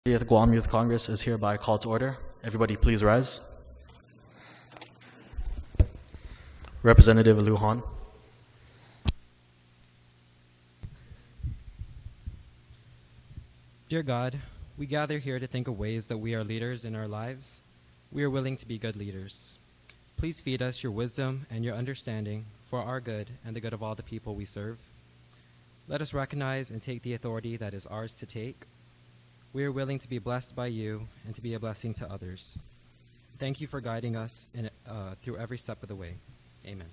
The Guam Youth Congress is hereby called to order. Everybody please rise. Representative Lujan. Dear God, we gather here to think of ways that we are leaders in our lives. We are willing to be good leaders. Please feed us your wisdom and your understanding for our good and the good of all the people we serve. Let us recognize and take the authority that is ours to take. We are willing to be blessed by you and to be a blessing to others. Thank you for guiding us through every step of the way. Amen.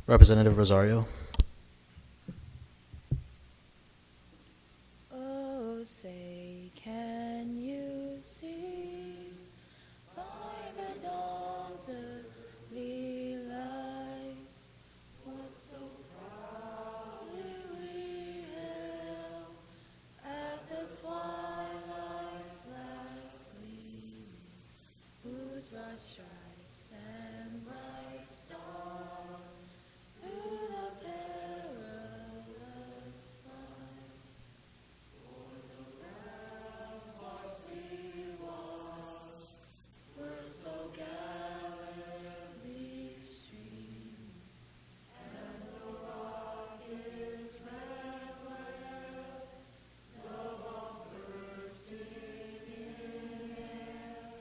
Representative Rosario. Oh, say, can you see by the dawn's early light what so proudly we hailed at the twilight's last gleaming, whose broad stripes and bright stars through the perilous fight o'er the ramparts we watched were so gallantly streaming, and the rocket's red glare, the bombs bursting in air,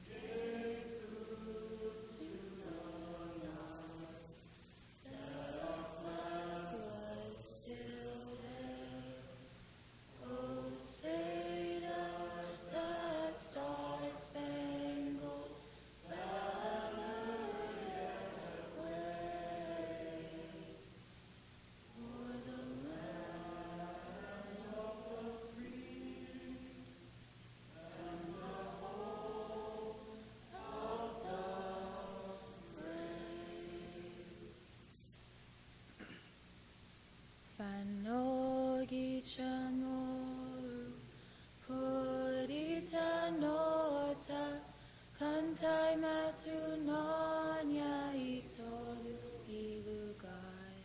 gave food to the night, that our flag was still there. Oh, say does that star-spangled banner yet wave o'er the land of the free and the home of the brave? Fanogi chamoru, purita nota, kantai matu nonya itoru ilugai.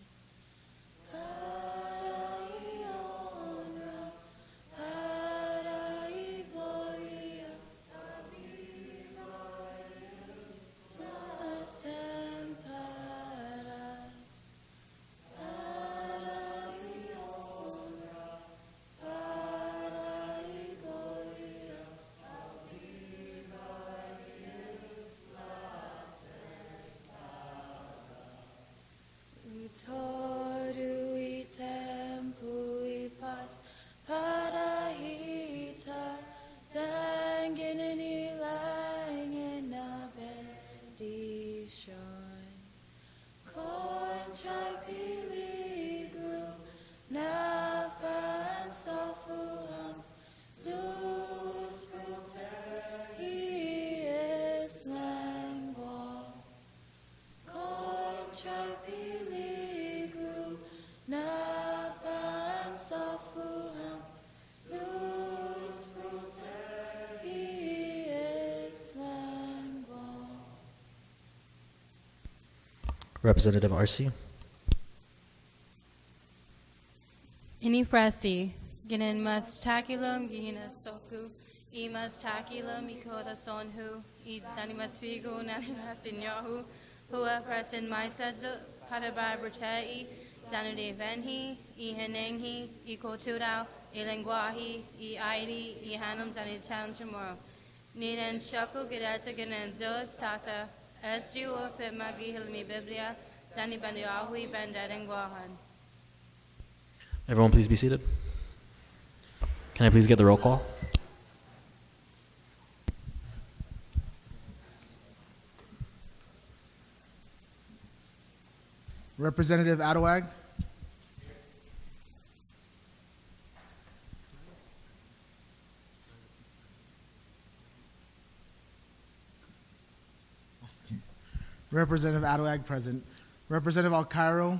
Parai honra, parai gloria, nas tempora. Parai honra, parai gloria, utoru I tempu I pas parahita, dangin ilang in a bendition. Contrai peligro, nafa and sulfuram, Zeus proteus langua. Contrai peligro, nafa and sulfuram, Zeus proteus langua. Representative Arce. Inifrasi, ginin taculum, gina soku, imas taculum, ikota sonhu, danimas figu, nanimas inyahu, hua presin maisadzu, padabai brutei, danude venhi, ihenenghi, ikotudau, ilengwahi, aidi, hanum danichan chamoro. Ninen shaku gedata ginen zos tata, estu or fit magi hilmi biblia, dani bandiahui bandadengwahan. Everyone please be seated. Can I please get the roll call? Representative Adawag. Representative Adawag present. Representative Cairo.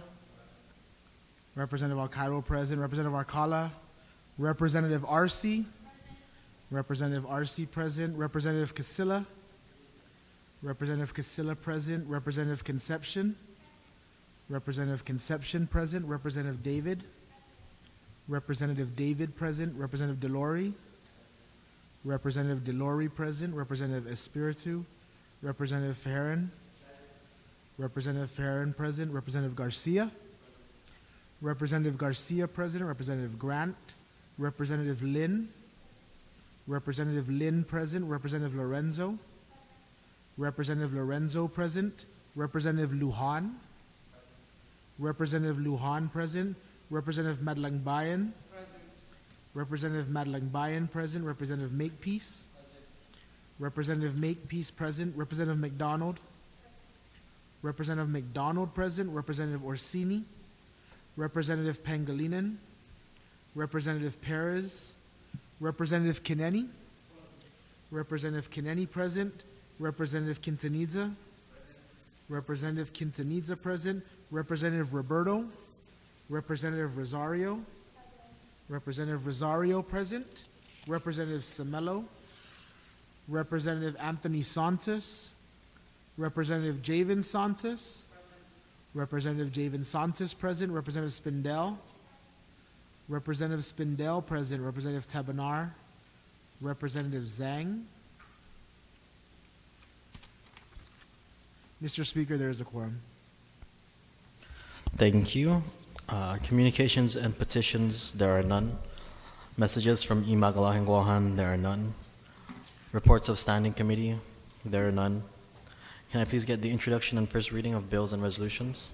Representative Cairo present. Representative Alcala. Representative Arce. Representative Arce present. Representative Casilla. Representative Casilla present. Representative Conception. Representative Conception present. Representative David. Representative David present. Representative Delory. Representative Delory present. Representative Espiritu. Representative Ferrin. Representative Ferrin present. Representative Garcia. Representative Garcia present. Representative Grant. Representative Lynn. Representative Lynn present. Representative Lorenzo. Representative Lorenzo present. Representative Lujan. Representative Lujan present. Representative Madlangbayan. Representative Madlangbayan present. Representative Makepeace. Representative Makepeace present. Representative McDonald. Representative McDonald present. Representative Orsini. Representative Pangilinan. Representative Perez. Representative Kineni. Representative Kineni present. Representative Quintanilla. Representative Quintanilla present. Representative Roberto. Representative Rosario. Representative Rosario present. Representative Samelo. Representative Anthony Santos. Representative Javen Santos. Representative Javen Santos present. Representative Spindell. Representative Spindell present. Representative Tabanar. Representative Zhang. Mr. Speaker, there is a quorum. Thank you. Communications and petitions, there are none. Messages from Imagalahinguahan, there are none. Reports of standing committee, there are none. Can I please get the introduction and first reading of bills and resolutions?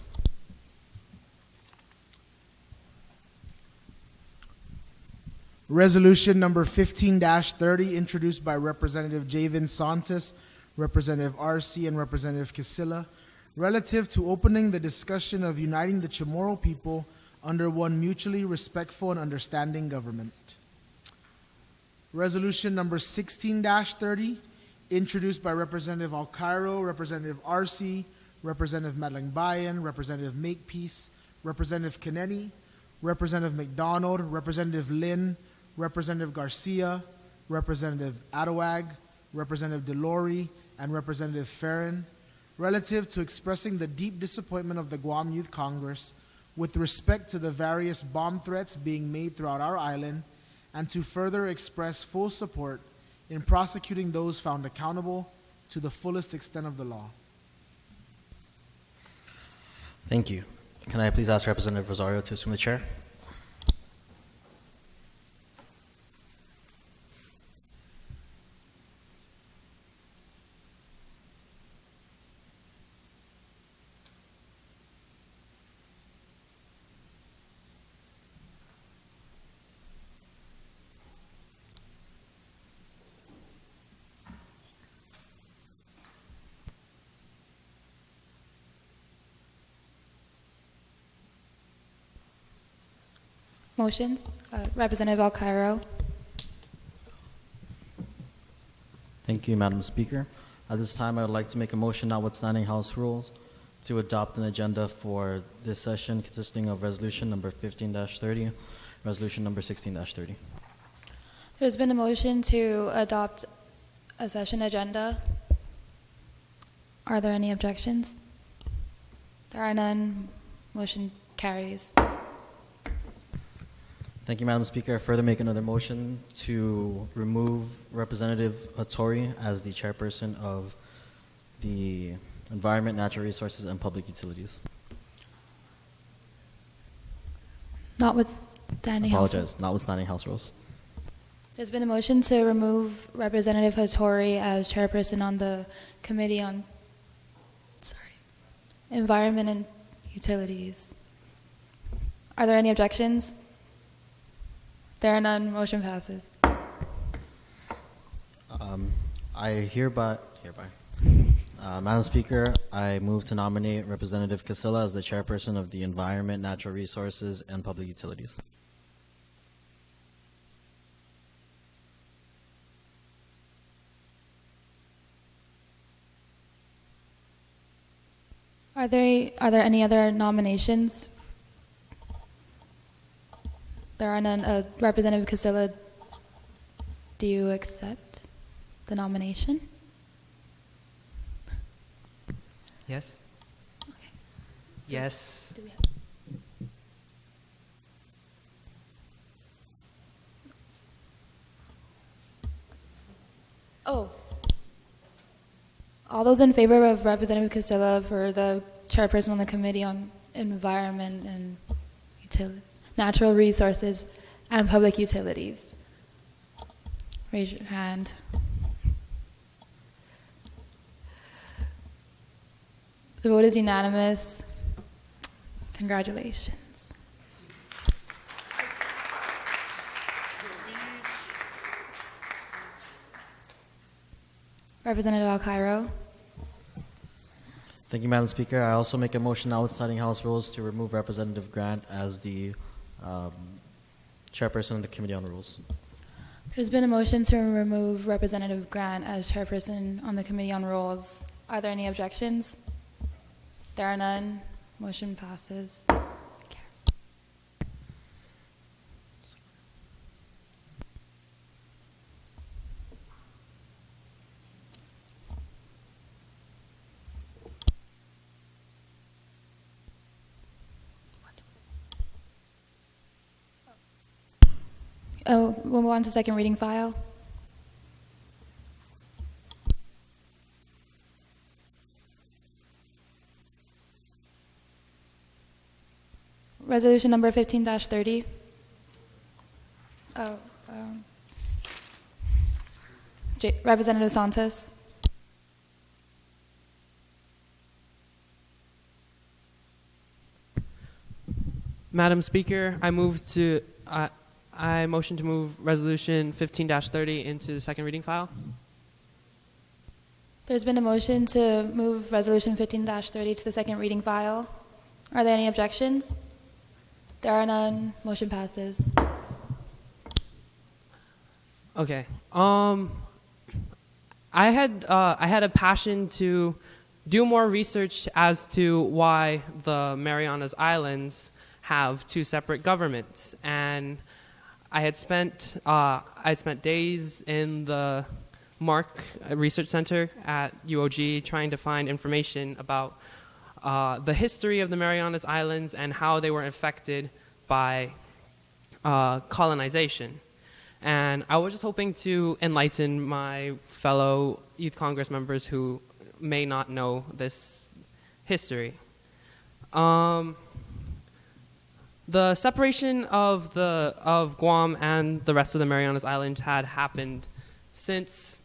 Resolution number 15-30, introduced by Representative Javen Santos, Representative R.C., and Representative Casilla, relative to opening the discussion of uniting the Chamorro people under one mutually respectful and understanding government. Resolution number 16-30, introduced by Representative Cairo, Representative R.C., Representative Madlangbayan, Representative Makepeace, Representative Kineni, Representative McDonald, Representative Lynn, Representative Garcia, Representative Adawag, Representative Delory, and Representative Ferrin, relative to expressing the deep disappointment of the Guam Youth Congress with respect to the various bomb threats being made throughout our island, and to further express full support in prosecuting those found accountable to the fullest extent of the law. Thank you. Can I please ask Representative Rosario to assume the chair? Motions. Representative Alcairo. Thank you, Madam Speaker. At this time, I would like to make a motion notwithstanding House rules to adopt an agenda for this session consisting of resolution number 15-30, resolution number 16-30. There's been a motion to adopt a session agenda. Are there any objections? There are none. Motion carries. Thank you, Madam Speaker. I further make another motion to remove Representative Hattori as the chairperson of the Environment, Natural Resources, and Public Utilities. Notwithstanding House rules. Apologize, notwithstanding House rules. There's been a motion to remove Representative Hattori as chairperson on the Committee on Environment and Utilities. Are there any objections? There are none. Motion passes. Madam Speaker, I move to nominate Representative Casilla as the chairperson of the Environment, Natural Resources, and Public Utilities. Are there any other nominations? There are none. Representative Casilla, do you accept the nomination? Yes? Okay. Yes. Do we have? Oh. All those in favor of Representative Casilla for the chairperson on the Committee on Environment and Natural Resources and Public Utilities? Raise your hand. The vote is unanimous. Congratulations. Representative Al Cairo. Thank you, Madam Speaker. I also make a motion outstanding House rules to remove Representative Grant as the chairperson of the Committee on Rules. There's been a motion to remove Representative Grant as chairperson on the Committee on Rules. Are there any objections? There are none. Motion passes. We'll move on to second reading file. Resolution number 15-30. Representative Santos. Madam Speaker, I motion to move Resolution 15-30 into the second reading file. There's been a motion to move Resolution 15-30 to the second reading file. Are there any objections? There are none. Motion passes. Okay. I had a passion to do more research as to why the Marianas Islands have two separate governments, and I had spent days in the Mark Research Center at UOG trying to find information about the history of the Marianas Islands and how they were affected by colonization. And I was just hoping to enlighten my fellow Youth Congress members who may not know this history. The separation of Guam and the rest of the Marianas Islands had happened since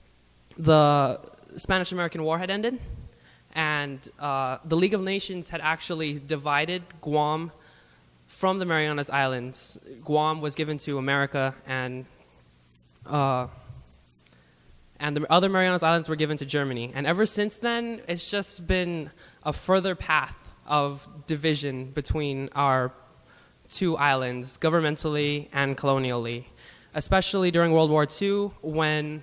the Spanish-American War had ended, and the League of Nations had actually divided Guam from the Marianas Islands. Guam was given to America, and the other Marianas Islands were given to Germany. And ever since then, it's just been a further path of division between our two islands, governmentally and colonially, especially during World War II when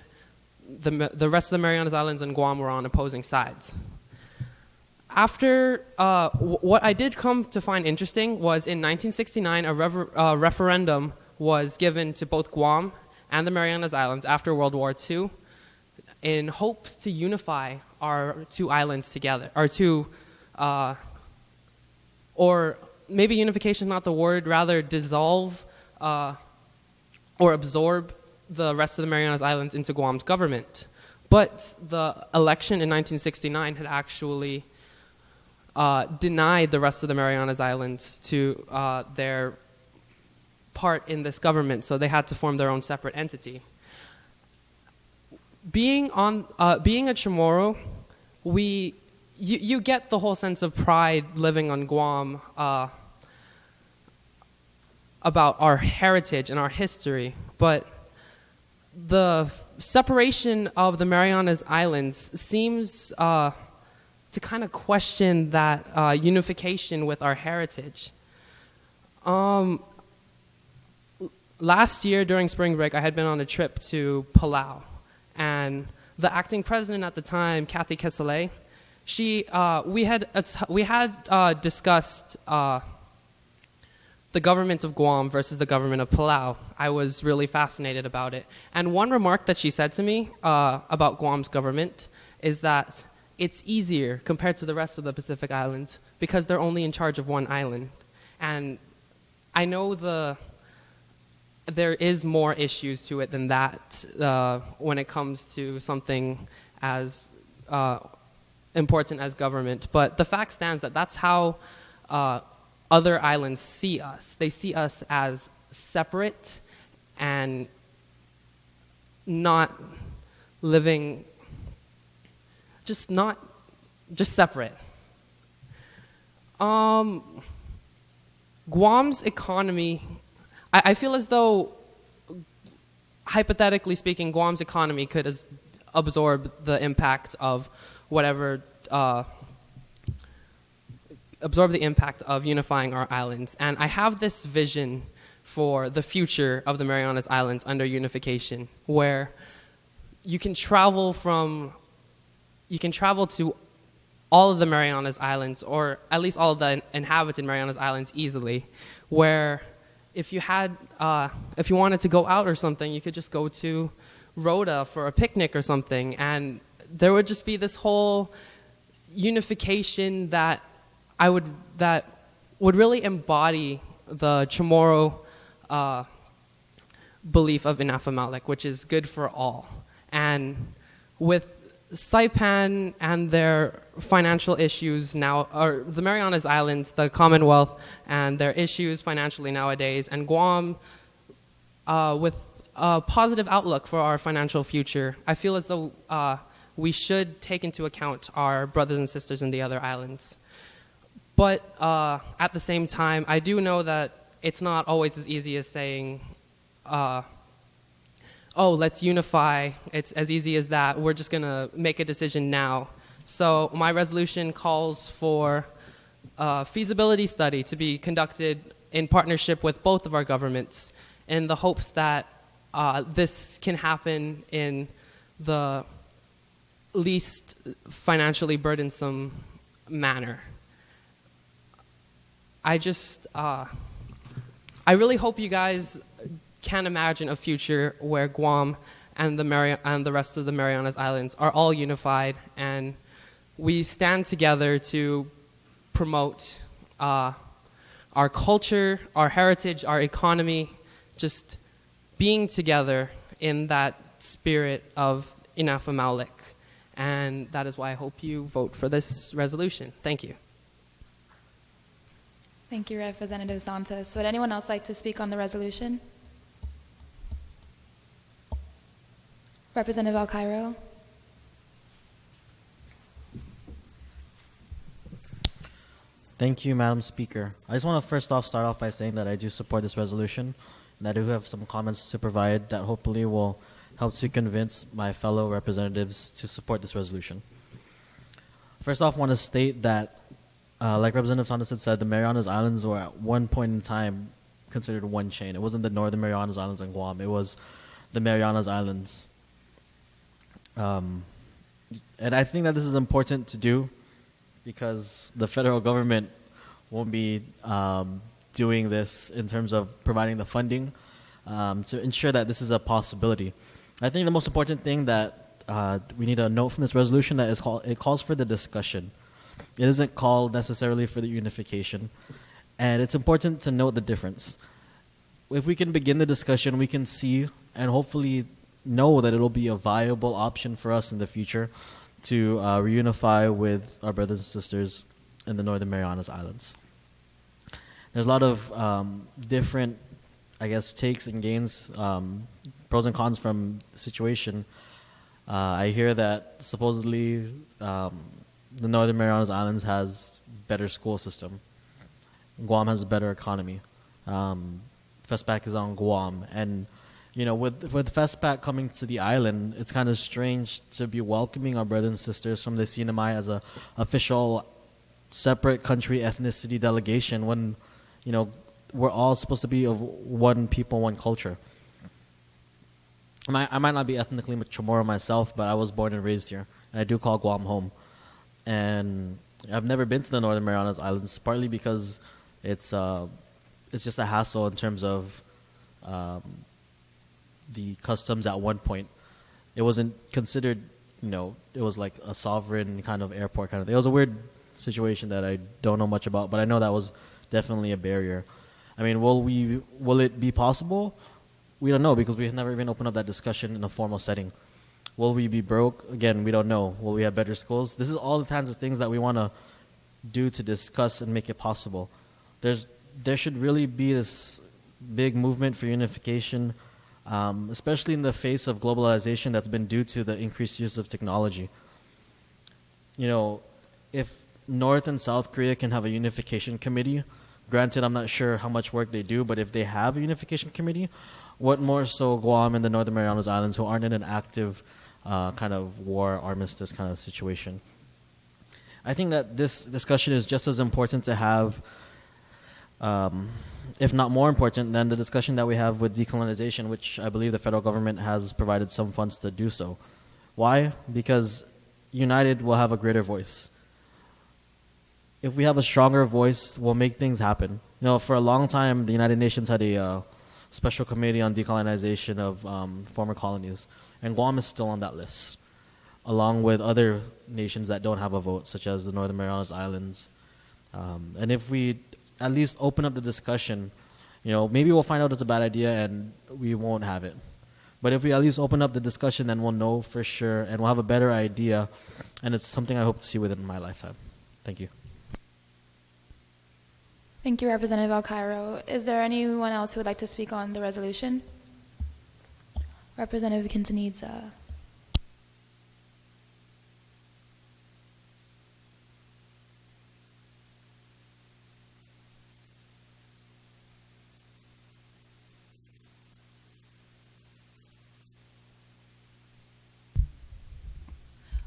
the rest of the Marianas Islands and Guam were on opposing sides. After, what I did come to find interesting was in 1969, a referendum was given to both Guam and the Marianas Islands after World War II in hopes to unify our two islands together, or maybe unification is not the word, rather dissolve or absorb the rest of the Marianas Islands into Guam's government. But the election in 1969 had actually denied the rest of the Marianas Islands to their part in this government, so they had to form their own separate entity. Being a Chamorro, you get the whole sense of pride living on Guam about our heritage and our history, but the separation of the Marianas Islands seems to kind of question that unification with our heritage. Last year during spring break, I had been on a trip to Palau, and the acting president at the time, Kathy Kesselay, we had discussed the government of Guam versus the government of Palau. I was really fascinated about it. And one remark that she said to me about Guam's government is that it's easier compared to the rest of the Pacific Islands because they're only in charge of one island. And I know there is more issues to it than that when it comes to something as important as government. But the fact stands that that's how other islands see us. They see us as separate and not living, just separate. Guam's economy, I feel as though, hypothetically speaking, Guam's economy could absorb the impact of whatever, absorb the impact of unifying our islands. And I have this vision for the future of the Marianas Islands under unification, where you can travel to all of the Marianas Islands, or at least all of the inhabited Marianas Islands easily, where if you wanted to go out or something, you could just go to Rhoda for a picnic or something, and there would just be this whole unification that would really embody the Chamorro belief of Inafamalek, which is good for all. And with Saipan and their financial issues now, or the Marianas Islands, the Commonwealth, and their issues financially nowadays, and Guam with a positive outlook for our financial future, I feel as though we should take into account our brothers and sisters in the other islands. But at the same time, I do know that it's not always as easy as saying, oh, let's unify. It's as easy as that. We're just going to make a decision now. So my resolution calls for a feasibility study to be conducted in partnership with both of our governments in the hopes that this can happen in the least financially burdensome manner. I really hope you guys can imagine a future where Guam and the rest of the Marianas Islands are all unified, and we stand together to promote our culture, our heritage, our economy, just being together in that spirit of Inafamalek. And that is why I hope you vote for this resolution. Thank you. Thank you, Representative Santos. Would anyone else like to speak on the resolution? Representative Cairo. Thank you, Madam Speaker. I just want to start off by saying that I do support this resolution, and I do have some comments to provide that hopefully will help to convince my fellow representatives to support this resolution. First off, I want to state that, like Representative Santos had said, the Marianas Islands were at one point in time considered one chain. It wasn't the Northern Marianas Islands and Guam. It was the Marianas Islands. And I think that this is important to do because the federal government won't be doing this in terms of providing the funding to ensure that this is a possibility. I think the most important thing that we need to note from this resolution that it calls for the discussion. It isn't called necessarily for the unification. And it's important to note the difference. If we can begin the discussion, we can see and hopefully know that it'll be a viable option for us in the future to reunify with our brothers and sisters in the Northern Marianas Islands. There's a lot of different, takes and gains, pros and cons from the situation. I hear that supposedly the Northern Marianas Islands has better school system. Guam has a better economy. FESPAC is on Guam, and with FESPAC coming to the island, it's kind of strange to be welcoming our brothers and sisters from the CNMI as a official separate country ethnicity delegation when, we're all supposed to be of one people, one culture. I might not be ethnically Chamorro myself, but I was born and raised here, and I do call Guam home. And I've never been to the Northern Marianas Islands, partly because it's just a hassle in terms of the customs at one point. It wasn't considered, it was like a sovereign kind of airport kind of thing. It was a weird situation that I don't know much about, but I know that was definitely a barrier. I mean, will it be possible? we don't know because we've never even opened up that discussion in a formal setting. Will we be broke? Again, we don't know. Will we have better schools? This is all the kinds of things that we want to do to discuss and make it possible. There should really be this big movement for unification, especially in the face of globalization that's been due to the increased use of technology. You know, if North and South Korea can have a unification committee, granted, I'm not sure how much work they do, but if they have a unification committee, what more so Guam and the Northern Marianas Islands, who aren't in an active kind of war, armistice kind of situation. I think that this discussion is just as important to have, if not more important, than the discussion that we have with decolonization, which I believe the federal government has provided some funds to do so. Why? Because united, we'll have a greater voice. If we have a stronger voice, we'll make things happen. You know, for a long time, the United Nations had a special committee on decolonization of former colonies, and Guam is still on that list, along with other nations that don't have a vote, such as the Northern Marianas Islands. And if we at least open up the discussion, you know, maybe we'll find out it's a bad idea and we won't have it. But if we at least open up the discussion, then we'll know for sure and we'll have a better idea. And it's something I hope to see within my lifetime. Thank you. Thank you, Representative Al Cairo. Is there anyone else who would like to speak on the resolution? Representative Quintanilla.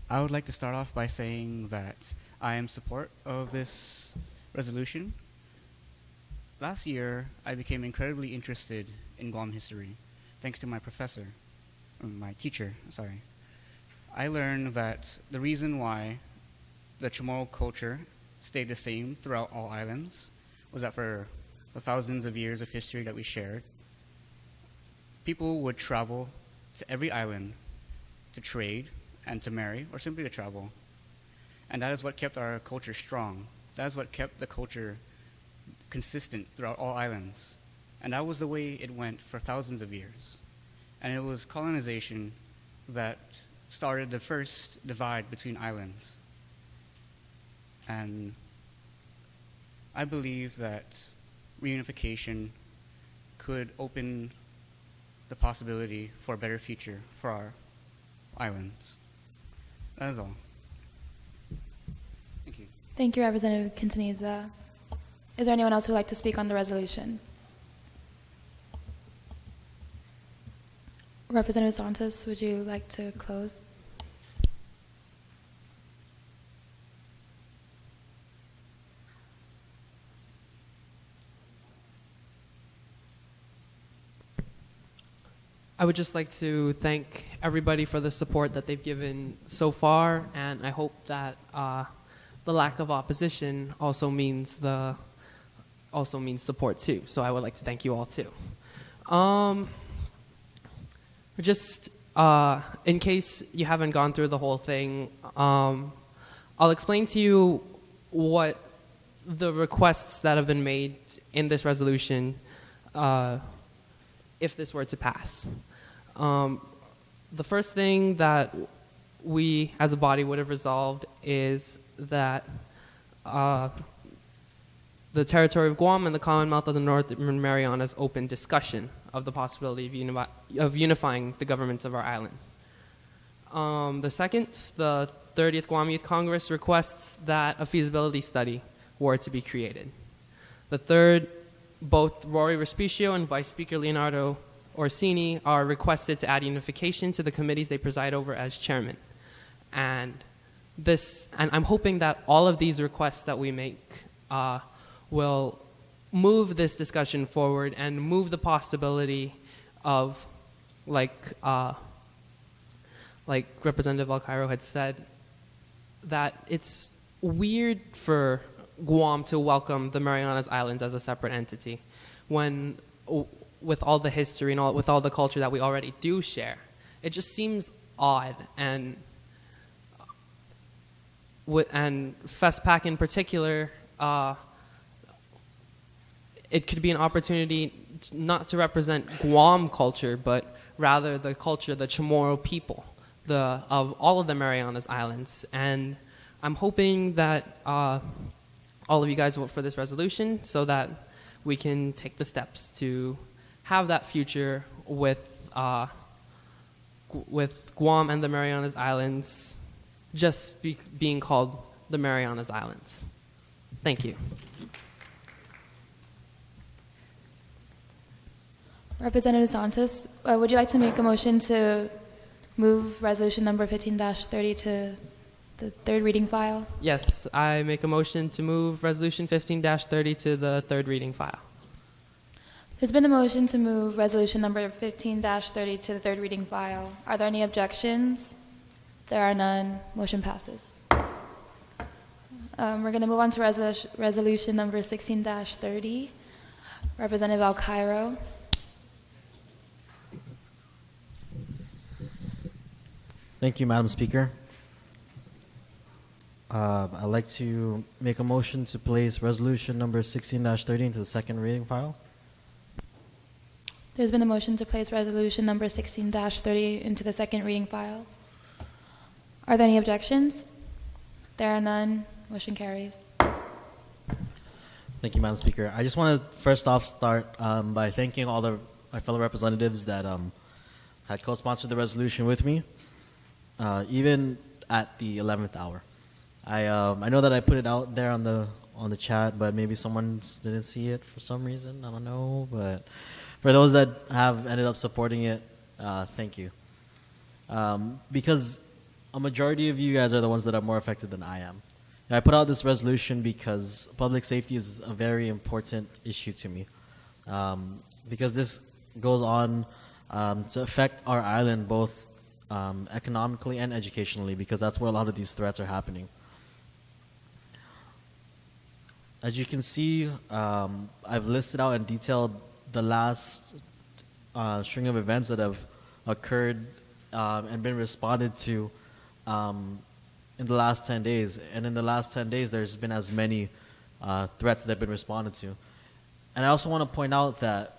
I would like to start off by saying that I am in support of this resolution. Last year, I became incredibly interested in Guam history, thanks to my teacher. I learned that the reason why the Chamorro culture stayed the same throughout all islands was that for the thousands of years of history that we shared, people would travel to every island to trade and to marry, or simply to travel. And that is what kept our culture strong. That is what kept the culture consistent throughout all islands. And that was the way it went for thousands of years. And it was colonization that started the first divide between islands. And I believe that reunification could open the possibility for a better future for our islands. That is all. Thank you. Thank you, Representative Quintanilla. Is there anyone else who would like to speak on the resolution? Representative Santos, would you like to close? I would just like to thank everybody for the support that they've given so far, and I hope that the lack of opposition also means support too. So I would like to thank you all too. Just in case you haven't gone through the whole thing, I'll explain to you what the requests that have been made in this resolution if this were to pass. The first thing that we as a body would have resolved is that the territory of Guam and the Commonwealth of the Northern Marianas open discussion of the possibility of unifying the governments of our island. The second, the 30th Guam Youth Congress requests that a feasibility study were to be created. The third, both Rory Respicio and Vice Speaker Leonardo Orsini are requested to add unification to the committees they preside over as chairman. And I'm hoping that all of these requests that we make will move this discussion forward and move the possibility of, like Representative Al Cairo had said, that it's weird for Guam to welcome the Marianas Islands as a separate entity when, with all the history and with all the culture that we already do share. It just seems odd, and FESPAC in particular, it could be an opportunity not to represent Guam culture, but rather the culture, the Chamorro people, of all of the Marianas Islands. And I'm hoping that all of you guys vote for this resolution so that we can take the steps to have that future with Guam and the Marianas Islands just being called the Marianas Islands. Thank you. Representative Santos, would you like to make a motion to move resolution number 15-30 to the third reading file? Yes, I make a motion to move resolution 15-30 to the third reading file. There's been a motion to move resolution number 15-30 to the third reading file. Are there any objections? There are none. Motion passes. We're going to move on to resolution number 16-30. Representative Al Cairo. Thank you, Madam Speaker. I'd like to make a motion to place resolution number 16-30 into the second reading file. There's been a motion to place resolution number 16-30 into the second reading file. Are there any objections? There are none. Motion carries. Thank you, Madam Speaker. I just want to first off start by thanking all my fellow representatives that had co-sponsored the resolution with me, even at the 11th hour. I know that I put it out there on the chat, but maybe someone didn't see it for some reason. I don't know, but for those that have ended up supporting it, thank you. Because a majority of you guys are the ones that are more affected than I am. And I put out this resolution because public safety is a very important issue to me. Because this goes on to affect our island both economically and educationally, because that's where a lot of these threats are happening. As you can see, I've listed out and detailed the last string of events that have occurred and been responded to in the last 10 days. And in the last 10 days, there's been as many threats that have been responded to. And I also want to point out that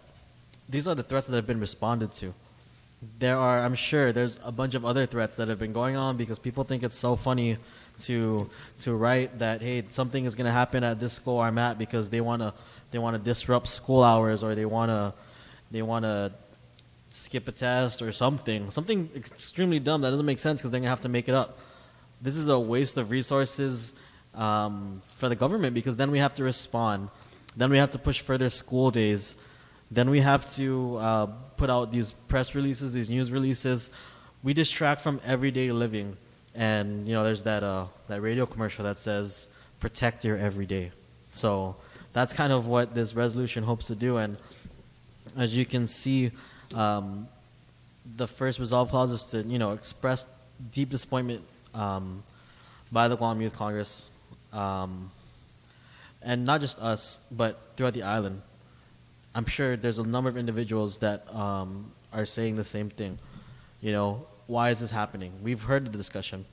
these are the threats that have been responded to. I'm sure there's a bunch of other threats that have been going on because people think it's so funny to write that, hey, something is going to happen at this school I'm at because they want to disrupt school hours, or they want to skip a test or something extremely dumb that doesn't make sense because they're going to have to make it up. This is a waste of resources for the government, because then we have to respond. Then we have to push further school days. Then we have to put out these press releases, these news releases. We distract from everyday living. And, there's that radio commercial that says, protect your everyday. So that's kind of what this resolution hopes to do. And as you can see, the first resolve clause is to, express deep disappointment by the Guam Youth Congress, and not just us, but throughout the island. I'm sure there's a number of individuals that are saying the same thing. Why is this happening? We've heard the discussion.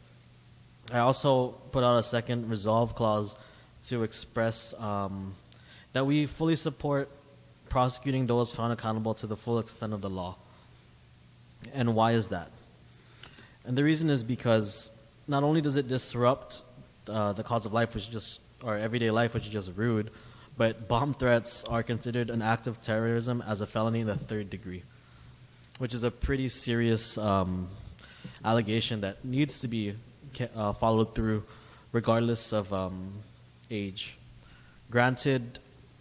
I also put out a second resolve clause to express that we fully support prosecuting those found accountable to the full extent of the law. And why is that? And the reason is because not only does it disrupt the cause of life, or everyday life, which is just rude, but bomb threats are considered an act of terrorism as a felony in the 3rd degree, which is a pretty serious allegation that needs to be followed through regardless of age. Granted,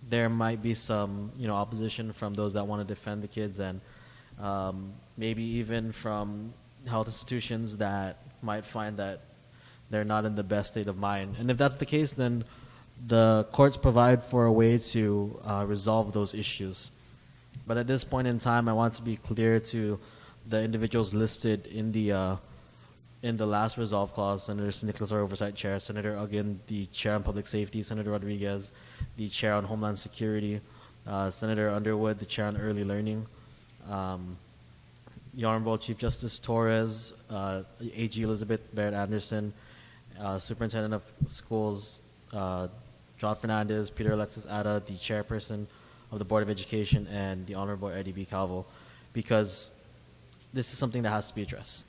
there might be some opposition from those that want to defend the kids, and maybe even from health institutions that might find that they're not in the best state of mind. And if that's the case, then the courts provide for a way to resolve those issues. But at this point in time, I want to be clear to the individuals listed in the last resolve clause: Senator Nicholas, our Oversight Chair; Senator Uggan, the Chair on Public Safety; Senator Rodriguez, the Chair on Homeland Security; Senator Underwood, the Chair on Early Learning; the Honorable Chief Justice Torres, AG Elizabeth Barrett Anderson, Superintendent of Schools John Fernandez, Peter Alexis Atta, the Chairperson of the Board of Education and the Honorable Eddie B. Calvo, because this is something that has to be addressed.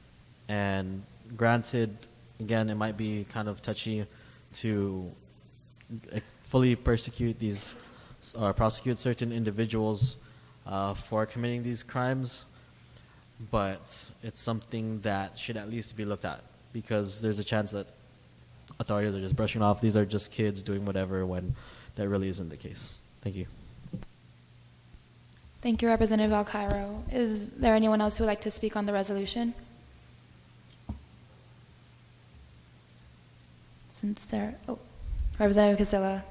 And granted, again, it might be kind of touchy to fully persecute these or prosecute certain individuals for committing these crimes, but it's something that should at least be looked at, because there's a chance that authorities are just brushing off, these are just kids doing whatever, when that really isn't the case. Thank you. Thank you, Representative Alcairo. Is there anyone else who would like to speak on the resolution? Since there, Representative Casilla.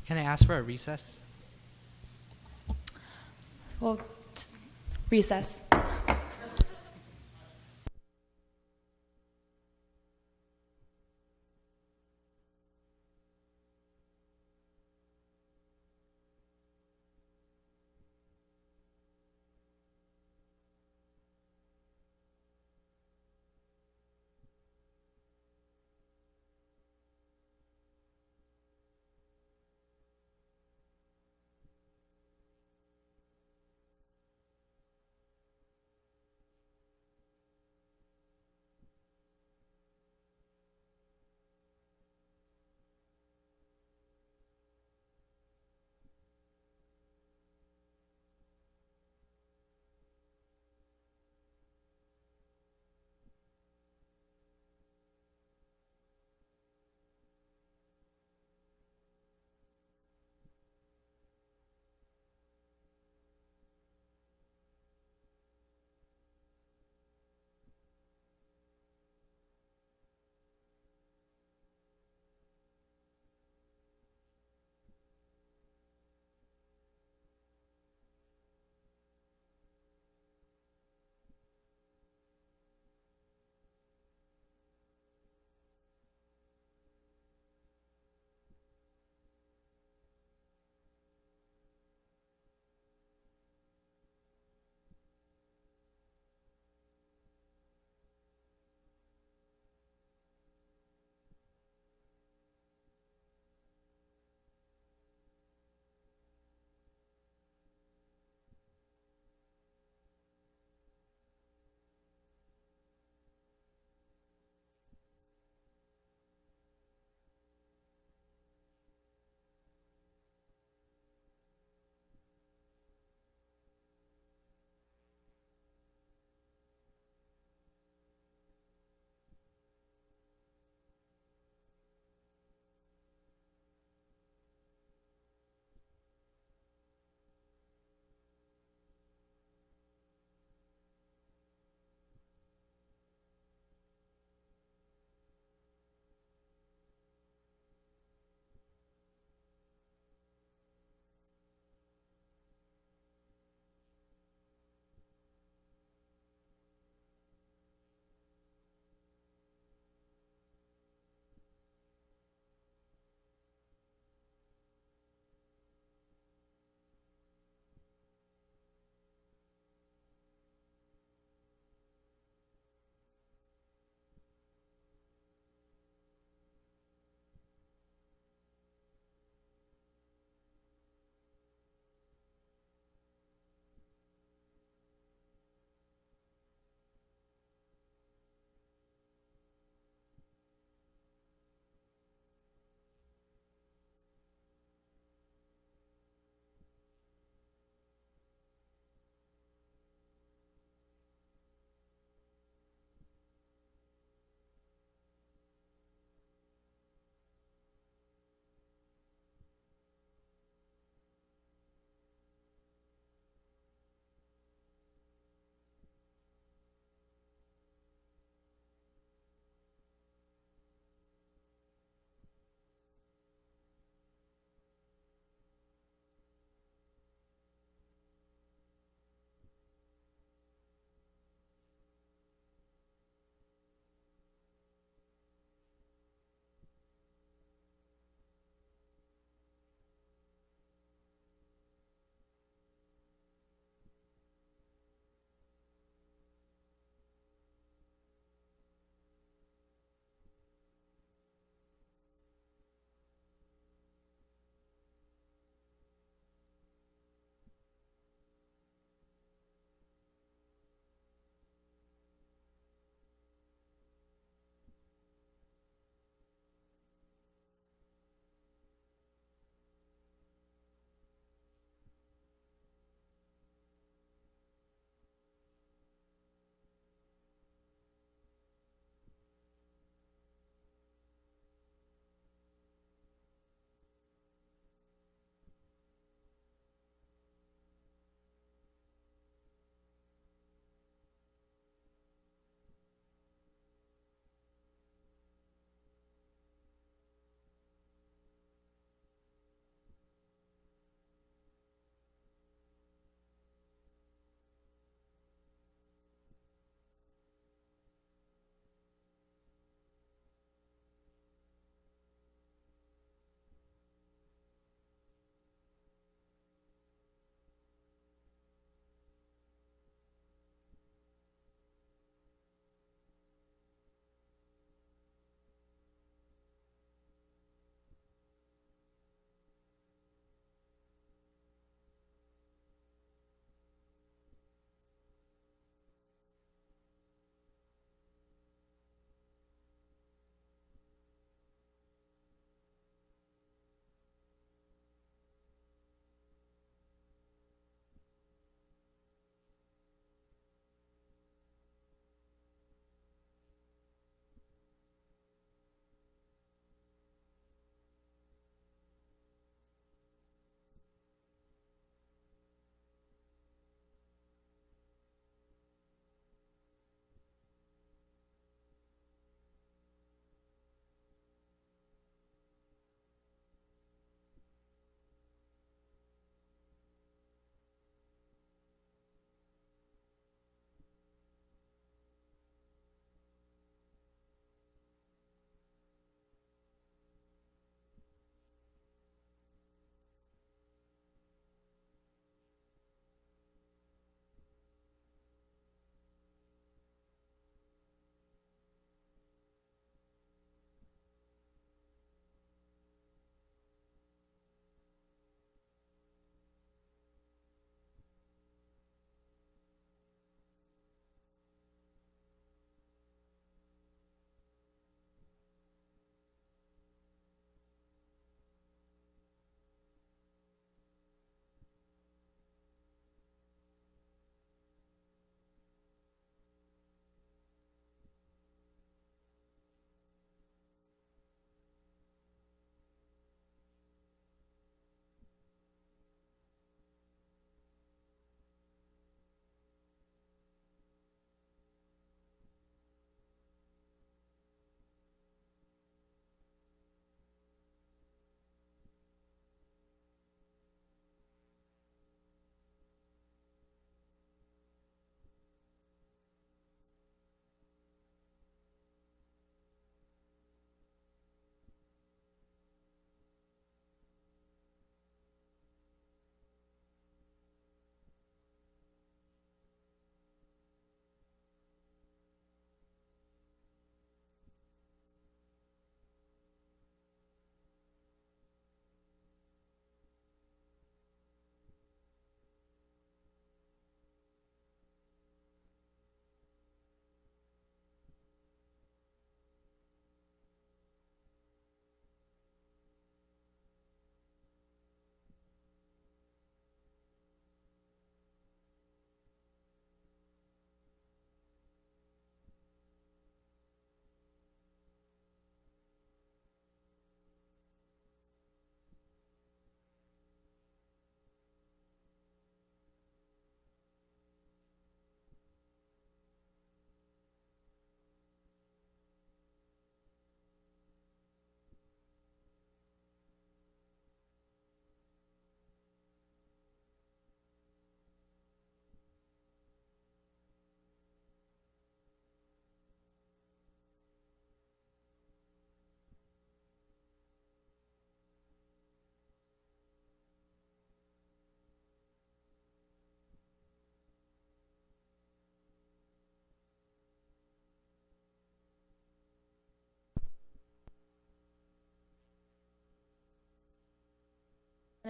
Can I ask for a recess? Well, just recess.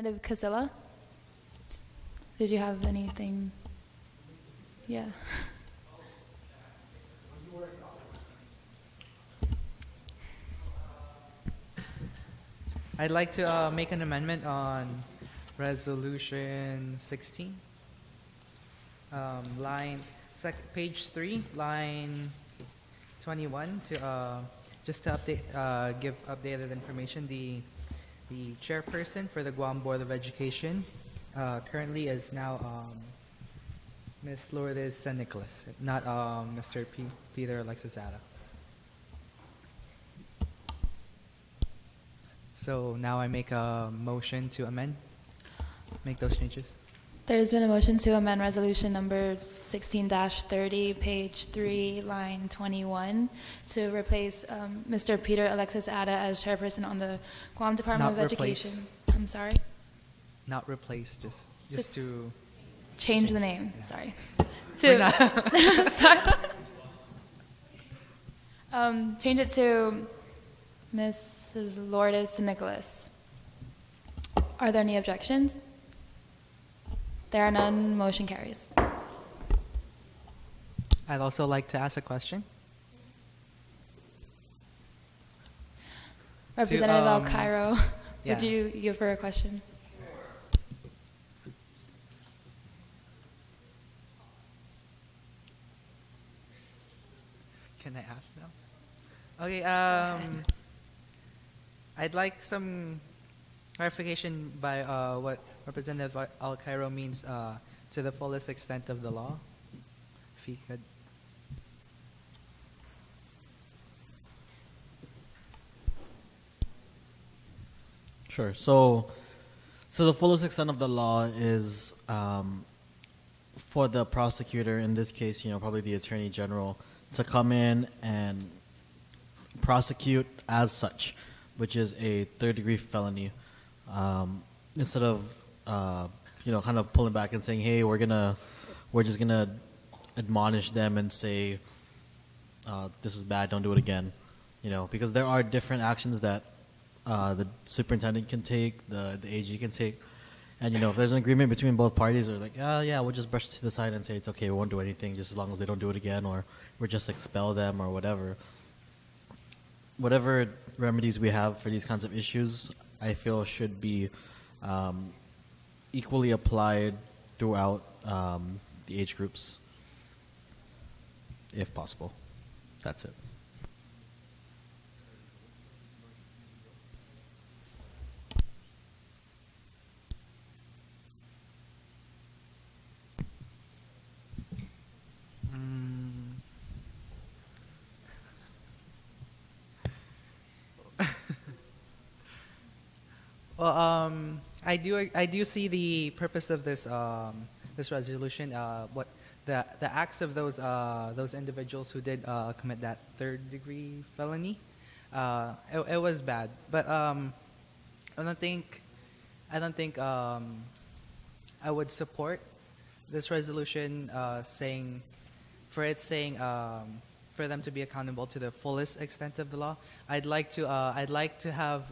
Representative Casilla, did you have anything? Yeah. I'd like to make an amendment on Resolution 16. Page 3, line 21, to just to update, give updated information. The chairperson for the Guam Board of Education currently is now Ms. Lourdes San Nicolas, not Mr. Peter Alexis Ada. So now I make a motion to make those changes. There's been a motion to amend resolution number 16-30, page 3, line 21, to replace Mr. Peter Alexis Ada as chairperson on the Guam Department Not of replace. Education. I'm sorry? Not replace, just Just- to. Change the name, sorry. We're To, not- sorry. Change it to Mrs. Lourdes Nicholas. Are there any objections? There are none, motion carries. I'd also like to ask a question. Representative Al um, Cairo, yeah. would you give her a question? Can I ask now? Okay. I'd like some clarification by what Representative Al Cairo means to the fullest extent of the law. If he could. Sure. So the fullest extent of the law is for the prosecutor, in this case, probably the attorney general, to come in and prosecute as such, which is a third-degree felony, instead of kind of pulling back and saying, hey, we're just gonna admonish them and say, this is bad, don't do it again, because there are different actions that the superintendent can take, the AG can take, and if there's an agreement between both parties, they're like, yeah, we'll just brush it to the side and say it's okay, we won't do anything, just as long as they don't do it again, or we'll just expel them or whatever. Whatever remedies we have for these kinds of issues, I feel should be equally applied throughout the age groups, if possible. That's it. Well, I do see the purpose of this this resolution. What the acts of those individuals who did commit that third-degree felony, it was bad. But I don't think I would support this resolution saying for them to be accountable to the fullest extent of the law. I'd like to have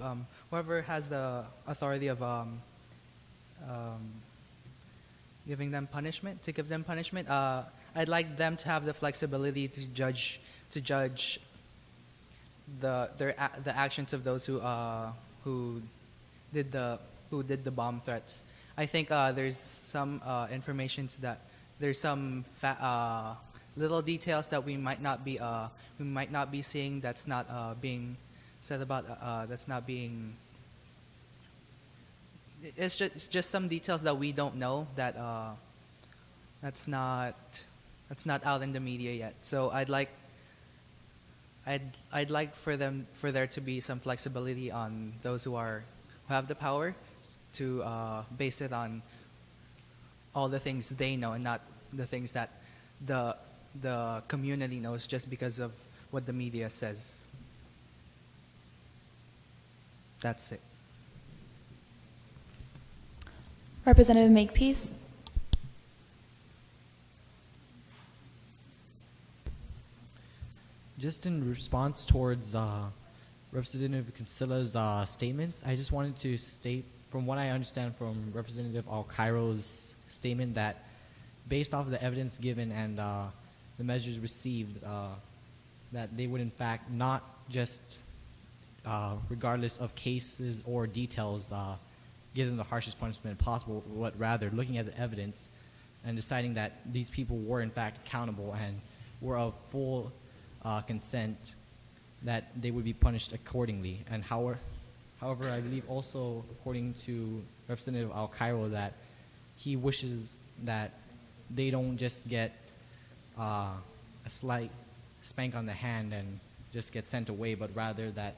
whoever has the authority of giving them punishment, to give them punishment. I'd like them to have the flexibility to judge the actions of those who did the bomb threats. I think there's some there's some little details that we might not be seeing, that's not being said about, that's not being. It's just some details that we don't know, that that's not out in the media yet. So I'd like for there to be some flexibility on those who have the power to base it on all the things they know and not the things that the community knows just because of what the media says. That's it. Representative Makepeace. Just in response towards Representative Consilla's statements, I just wanted to state from what I understand from Representative Al-Cairo's statement, that based off of the evidence given and the measures received, that they would in fact not just, regardless of cases or details, give them the harshest punishment possible, but rather looking at the evidence and deciding that these people were in fact accountable and were of full consent, that they would be punished accordingly. And however, I believe also, according to Representative Al-Cairo, that he wishes that they don't just get a slight spank on the hand and just get sent away, but rather that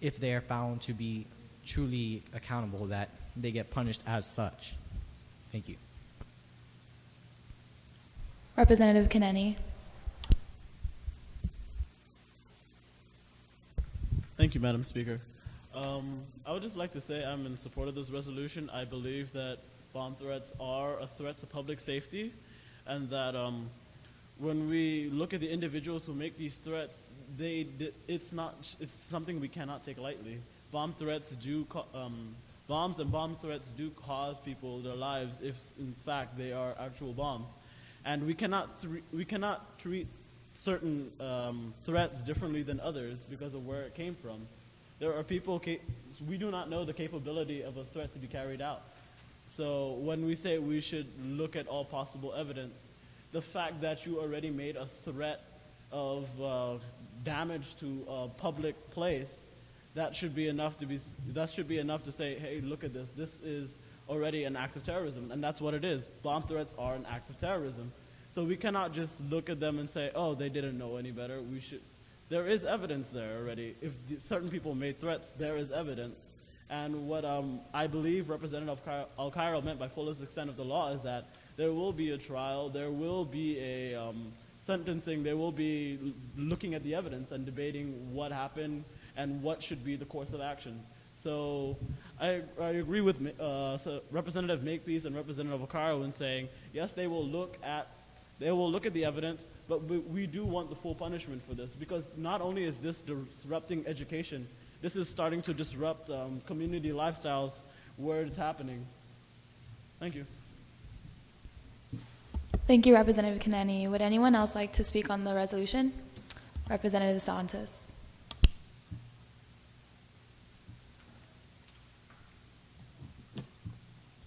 if they are found to be truly accountable, that they get punished as such. Thank you. Representative Kennedy. Thank you, Madam Speaker. I would just like to say I'm in support of this resolution. I believe that bomb threats are a threat to public safety, and that when we look at the individuals who make these threats, it's something we cannot take lightly. Bombs and bomb threats do cause people their lives if, in fact, they are actual bombs, and we cannot treat certain threats differently than others because of where it came from. There are people, we do not know the capability of a threat to be carried out. So when we say we should look at all possible evidence, the fact that you already made a threat of damage to a public place, that should be enough to say, hey, look at this. This is already an act of terrorism, and that's what it is. Bomb threats are an act of terrorism. So we cannot just look at them and say, oh, they didn't know any better. There is evidence there already. If certain people made threats, there is evidence. And what I believe Representative Al-Cairo meant by fullest extent of the law is that there will be a trial, there will be a sentencing, there will be looking at the evidence and debating what happened and what should be the course of action. So I agree with Representative Makepeace and Representative Al-Cairo in saying, yes, they will look at the evidence, but we do want the full punishment for this, because not only is this disrupting education, this is starting to disrupt community lifestyles where it's happening. Thank you. Thank you, Representative Kanani. Would anyone else like to speak on the resolution? Representative Santos.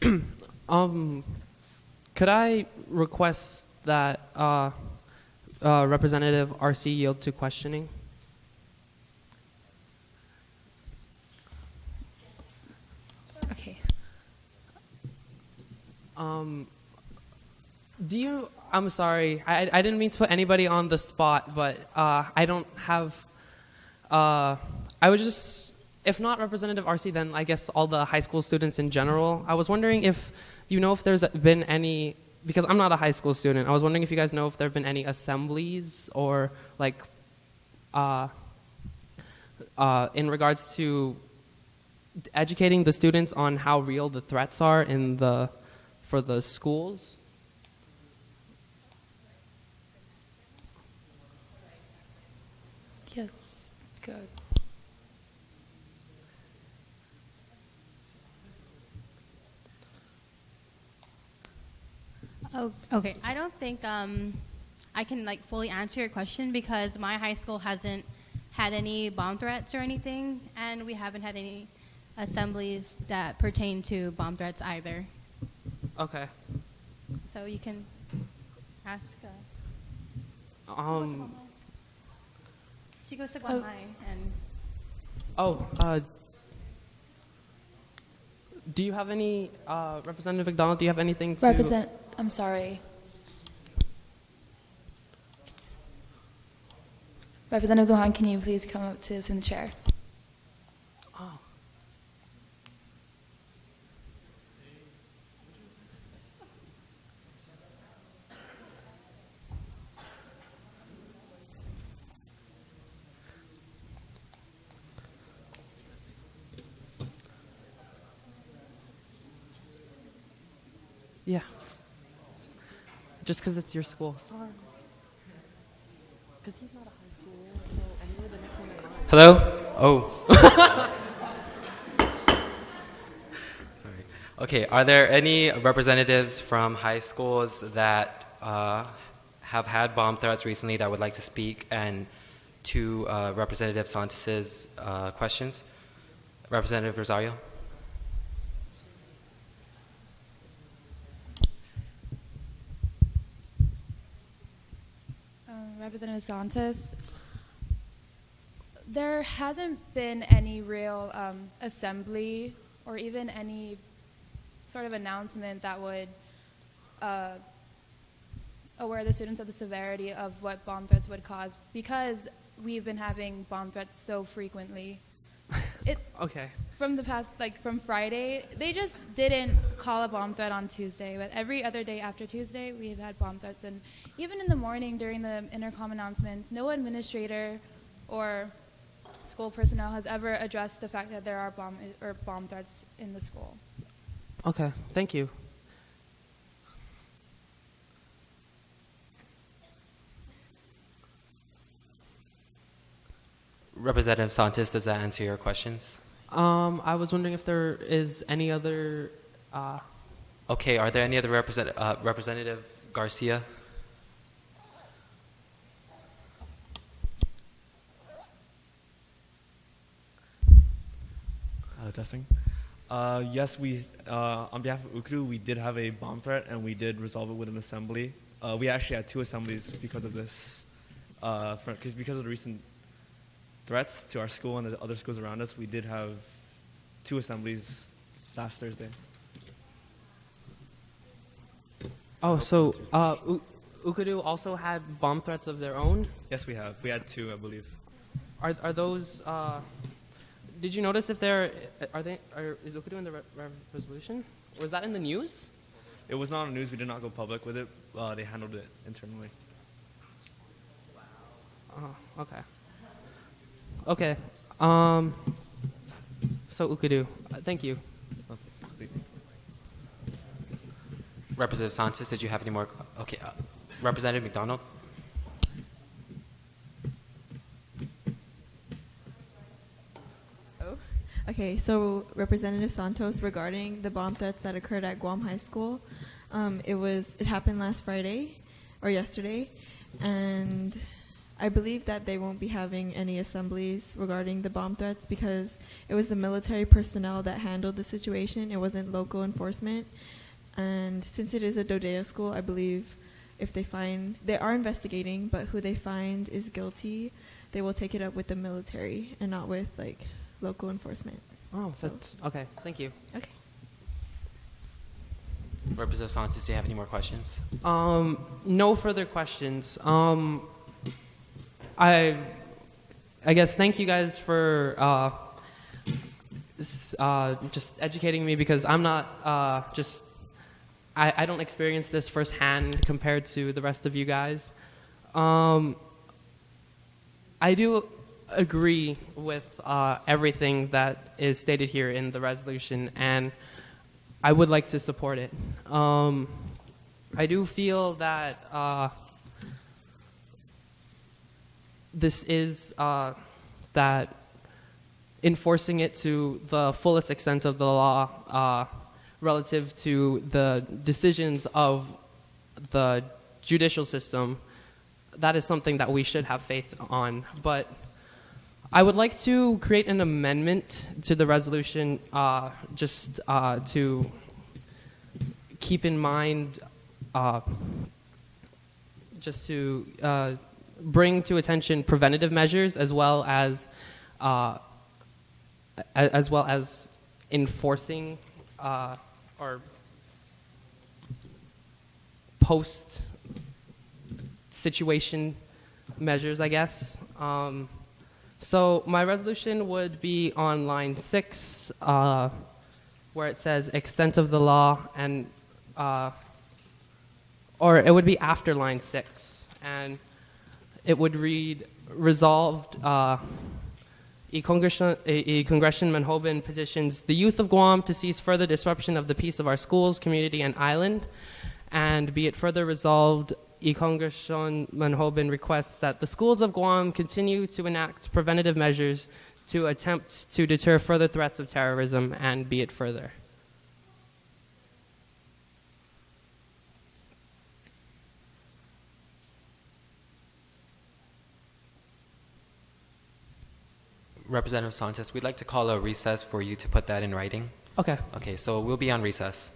Could I request that Representative RC yield to questioning? Okay. I'm sorry, I didn't mean to put anybody on the spot, but I don't have, I would just, if not Representative RC, then I guess all the high school students in general. I was wondering if you know if there's been any, because I'm not a high school student, I was wondering if you guys know if there have been any assemblies or like in regards to educating the students on how real the threats are for the schools. Yes, good. Oh, okay. I don't think I can like fully answer your question because my high school hasn't had any bomb threats or anything, and we haven't had any assemblies that pertain to bomb threats either. Okay. So you can ask. She goes to Guam and. Do you have any, Representative McDonald, do you have anything to... I'm sorry. Representative Gohan, can you please come up to assume the chair? Oh. Yeah. Just because it's your school. Sorry. Because he's not a high school, so anyway, the next one in line. Hello? Oh. Okay, are there any representatives from high schools that have had bomb threats recently that would like to speak and to Representative Santos's questions? Representative Rosario? Representative Santos, there hasn't been any real assembly or even any sort of announcement that would aware the students of the severity of what bomb threats would cause, because we've been having bomb threats so frequently. Okay. From the past, like from Friday, they just didn't call a bomb threat on Tuesday, but every other day after Tuesday, we've had bomb threats. And even in the morning during the intercom announcements, no administrator or school personnel has ever addressed the fact that there are bomb threats in the school. Okay, thank you. Representative Santos, does that answer your questions? I was wondering if there is any other. Okay, are there any other Representative Garcia? Testing. Yes, we on behalf of UKRU, we did have a bomb threat, and we did resolve it with an assembly. We actually had 2 assemblies because of this, because of the recent threats to our school and the other schools around us. We did have 2 assemblies last Thursday. Oh, so UKRU also had bomb threats of their own? Yes, we have. We had 2, I believe. Are those? Did you notice if is UKRU in the resolution? Was that in the news? It was not on the news. We did not go public with it. They handled it internally. Oh, okay. Okay. So UKRU, thank you. Representative Santos, did you have any more? Okay, Representative McDonald? Okay, so Representative Santos, regarding the bomb threats that occurred at Guam High School, it happened last Friday or yesterday, and I believe that they won't be having any assemblies regarding the bomb threats because it was the military personnel that handled the situation. It wasn't local enforcement, and since it is a Dodeo school, I believe if they are investigating, but who they find is guilty, they will take it up with the military and not with local enforcement. Oh, that's okay. Thank you. Okay. Representative Santos, do you have any more questions? No further questions. I guess thank you guys for just educating me, because I'm not I don't experience this firsthand compared to the rest of you guys. I do agree with everything that is stated here in the resolution, and I would like to support it. I do feel that this is that enforcing it to the fullest extent of the law relative to the decisions of the judicial system, that is something that we should have faith on. But I would like to create an amendment to the resolution just to keep in mind, just to bring to attention preventative measures as well as enforcing or post situation measures, I guess. So my resolution would be on line 6, where it says extent of the law, and or it would be after line 6, and it would read resolved. Congression Manhoban petitions the youth of Guam to cease further disruption of the peace of our schools, community, and island, and be it further resolved, Congression Manhoban requests that the schools of Guam continue to enact preventative measures to attempt to deter further threats of terrorism, and be it further. Representative Santos, we'd like to call a recess for you to put that in writing. Okay. Okay, so we'll be on recess.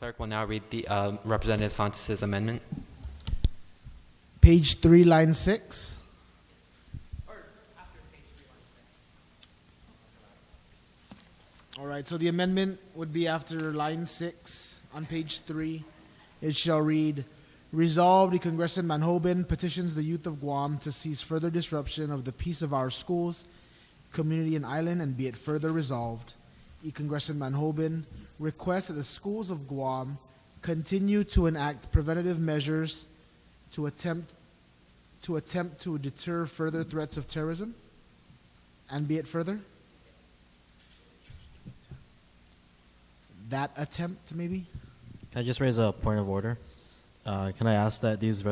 Clerk will now read the Representative Santos' amendment. Page 3, line 6. All right, so the amendment would be after line 6 on page 3. It shall read, Resolved, the Congression Manhoban petitions the youth of Guam to cease further disruption of the peace of our schools, community, and island, and be it further resolved. The Congression Manhoban requests that the schools of Guam continue to enact preventative measures to attempt to deter further threats of terrorism, and be it further. That attempt, maybe? Can I just raise a point of order? Can I ask that these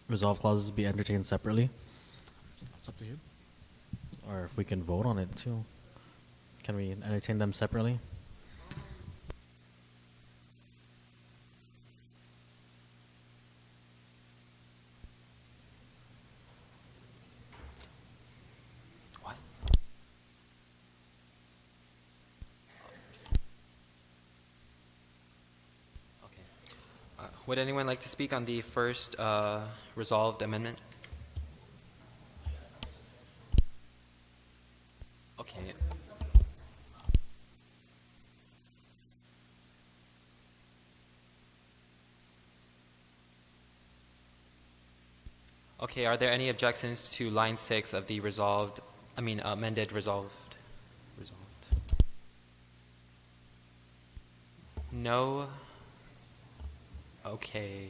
resolve clauses be entertained separately? It's up to him. Or if we can vote on it too. Can we entertain them separately? What? Okay. Would anyone like to speak on the first resolved amendment? Okay. Okay, are there any objections to line 6 of the amended resolved? No? Okay.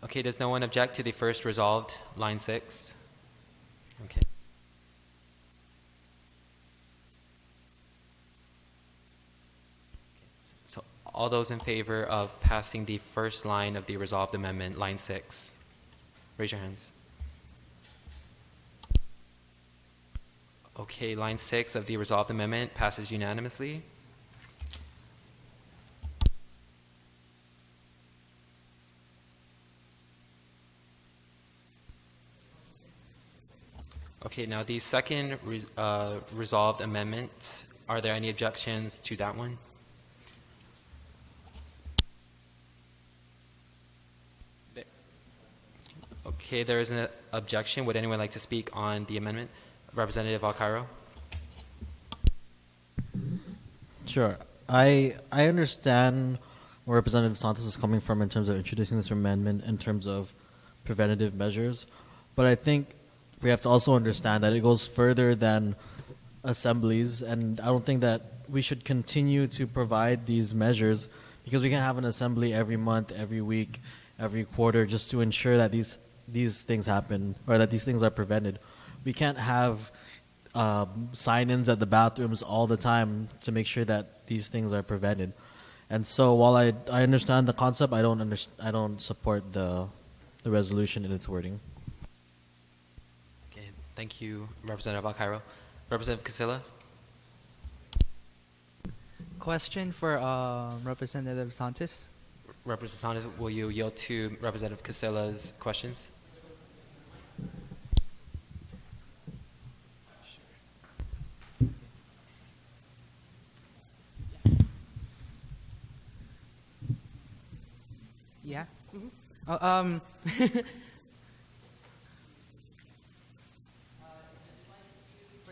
Okay, does no one object to the first resolved, line 6? Okay. So all those in favor of passing the first line of the resolved amendment, line 6, raise your hands. Okay, line 6 of the resolved amendment passes unanimously. Okay, now the second resolved amendment, are there any objections to that one? Okay, there is an objection. Would anyone like to speak on the amendment? Representative Cairo. Sure. I understand where Representative Santos is coming from in terms of introducing this amendment in terms of preventative measures, but I think we have to also understand that it goes further than assemblies, and I don't think that we should continue to provide these measures because we can have an assembly every month, every week, every quarter just to ensure that these things happen or that these things are prevented. We can't have sign-ins at the bathrooms all the time to make sure that these things are prevented. And so while I understand the concept, I don't support the resolution in its wording. Okay, thank you, Representative Cairo. Representative Casilla. Question for Representative Santos. Representative Santos, will you yield to Representative Casilla's questions? Yeah. For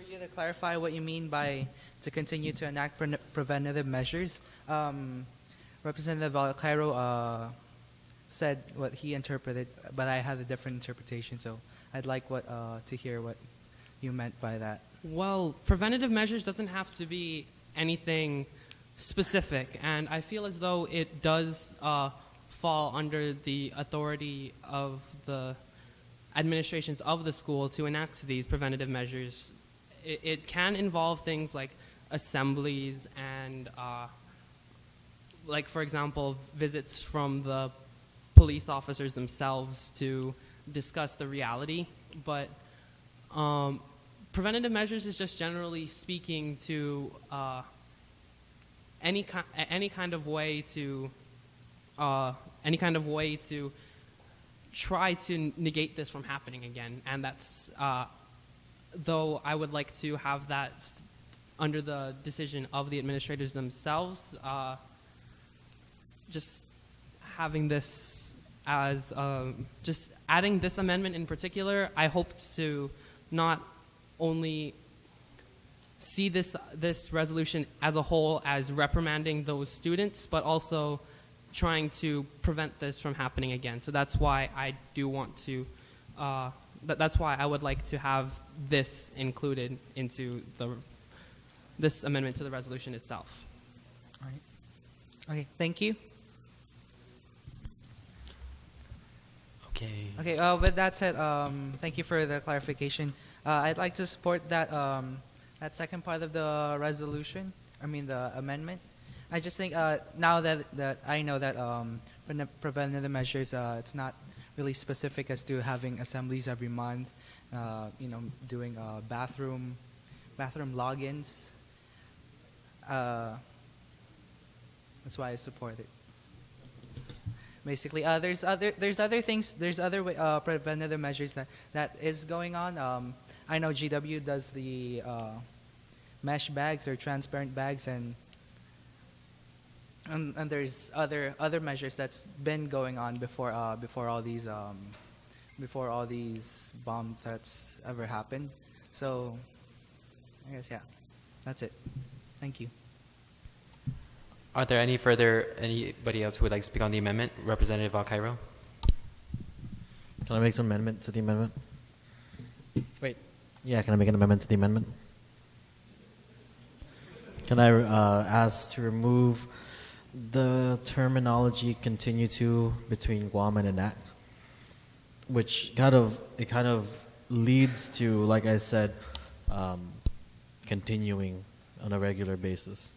you to clarify what you mean by to continue to enact preventative measures, Representative Cairo said what he interpreted, but I had a different interpretation. So I'd like to hear what you meant by that. Well, preventative measures doesn't have to be anything specific, and I feel as though it does fall under the authority of the administrations of the school to enact these preventative measures. It can involve things like assemblies and, like, for example, visits from the police officers themselves to discuss the reality. But preventative measures is just generally speaking to any kind of way to try to negate this from happening again, and that's though I would like to have that under the decision of the administrators themselves. Just having this as just adding this amendment in particular, I hope to not only see this resolution as a whole as reprimanding those students, but also trying to prevent this from happening again. So that's why I do want to. That's why I would like to have this included into this amendment to the resolution itself. All right. Okay. Thank you. Okay. Okay. With that said, thank you for the clarification. I'd like to support that that second part of the resolution. I mean the amendment. I just think now that I know that preventative measures, it's not really specific as to having assemblies every month. Doing bathroom logins. That's why I support it. Basically, there's other things. There's other preventative measures that is going on. I know GW does the mesh bags or transparent bags, and there's other measures that's been going on before all these bomb threats ever happened. So I guess that's it. Thank you. Are there anybody else who would like to speak on the amendment? Representative Al Cairo. Can I make some amendment to the amendment? Wait. Yeah, can I make an amendment to the amendment? Can I ask to remove the terminology "continue to" between Guam and enact, which kind of leads to, like I said, continuing on a regular basis.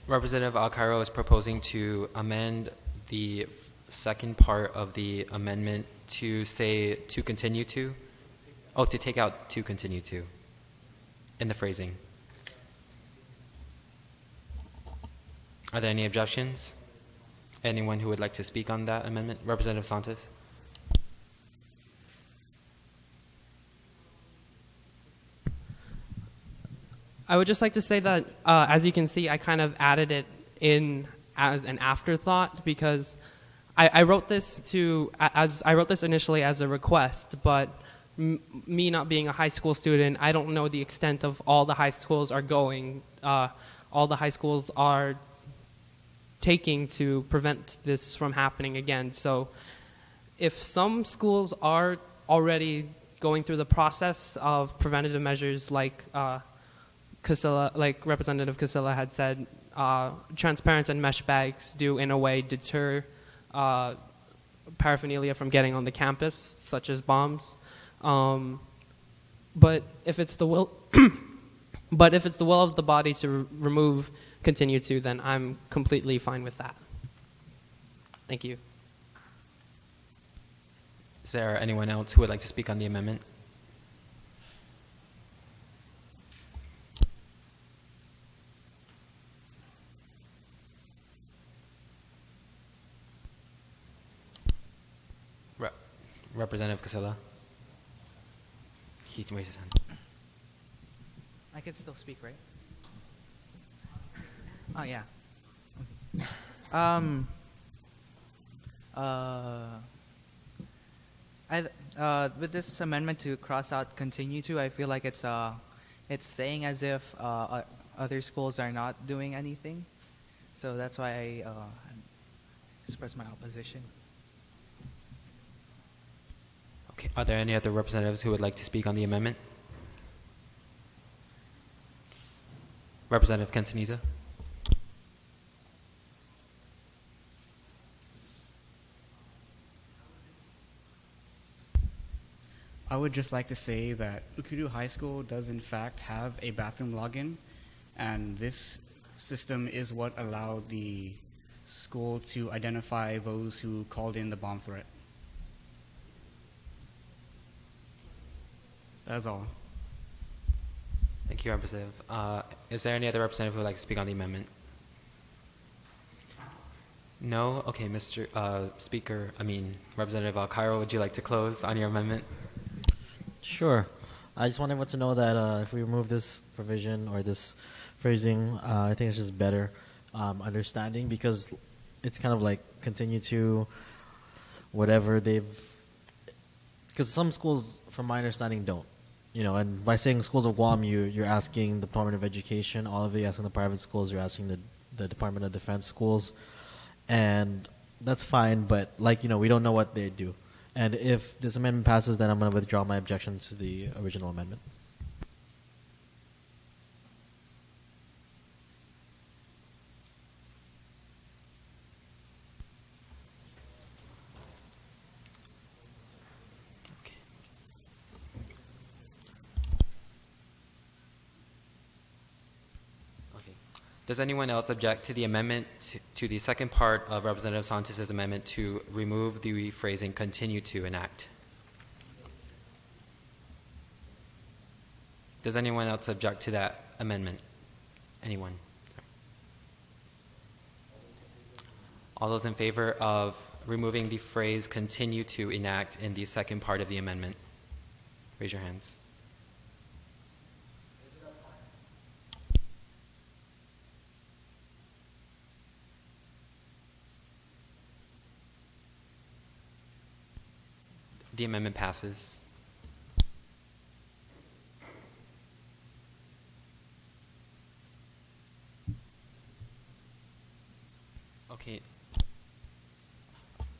Representative Al Cairo is proposing to amend the second part of the amendment to say "to continue to." Oh, to take out "to continue to" in the phrasing. Are there any objections? Anyone who would like to speak on that amendment? Representative Santos. I would just like to say that, as you can see, I kind of added it in as an afterthought because I wrote this initially as a request, but me not being a high school student, I don't know the extent of all the high schools are taking to prevent this from happening again. So if some schools are already going through the process of preventative measures like Representative Casilla had said, transparent and mesh bags do in a way deter paraphernalia from getting on the campus, such as bombs. But if it's the will, of the body to remove "continue to," then I'm completely fine with that. Thank you. Is there anyone else who would like to speak on the amendment? Representative Casilla. He can raise his hand. I can still speak, right? Oh yeah. With this amendment to cross out "continue to," I feel like it's saying as if other schools are not doing anything, so that's why I express my opposition. Okay. Are there any other representatives who would like to speak on the amendment? Representative Cantaniza. I would just like to say that Ukudu High School does in fact have a bathroom login, and this system is what allowed the school to identify those who called in the bomb threat. That's all. Thank you, Representative. Is there any other representative who would like to speak on the amendment? No? Okay, Representative Cairo, would you like to close on your amendment? Sure. I just want everyone to know that if we remove this provision or this phrasing, I think it's just better understanding, because it's kind of like continue to whatever they've... Because some schools, from my understanding, don't. And by saying schools of Guam, you're asking the Department of Education. All of you asking the private schools. You're asking the Department of Defense schools. And that's fine, but we don't know what they do. And if this amendment passes, then I'm going to withdraw my objection to the original amendment. Does anyone else object to the amendment to the second part of Representative Santos' amendment to remove the phrasing "continue to enact"? Does anyone else object to that amendment? Anyone? All those in favor of removing the phrase "continue to enact" in the second part of the amendment, raise your hands. The amendment passes.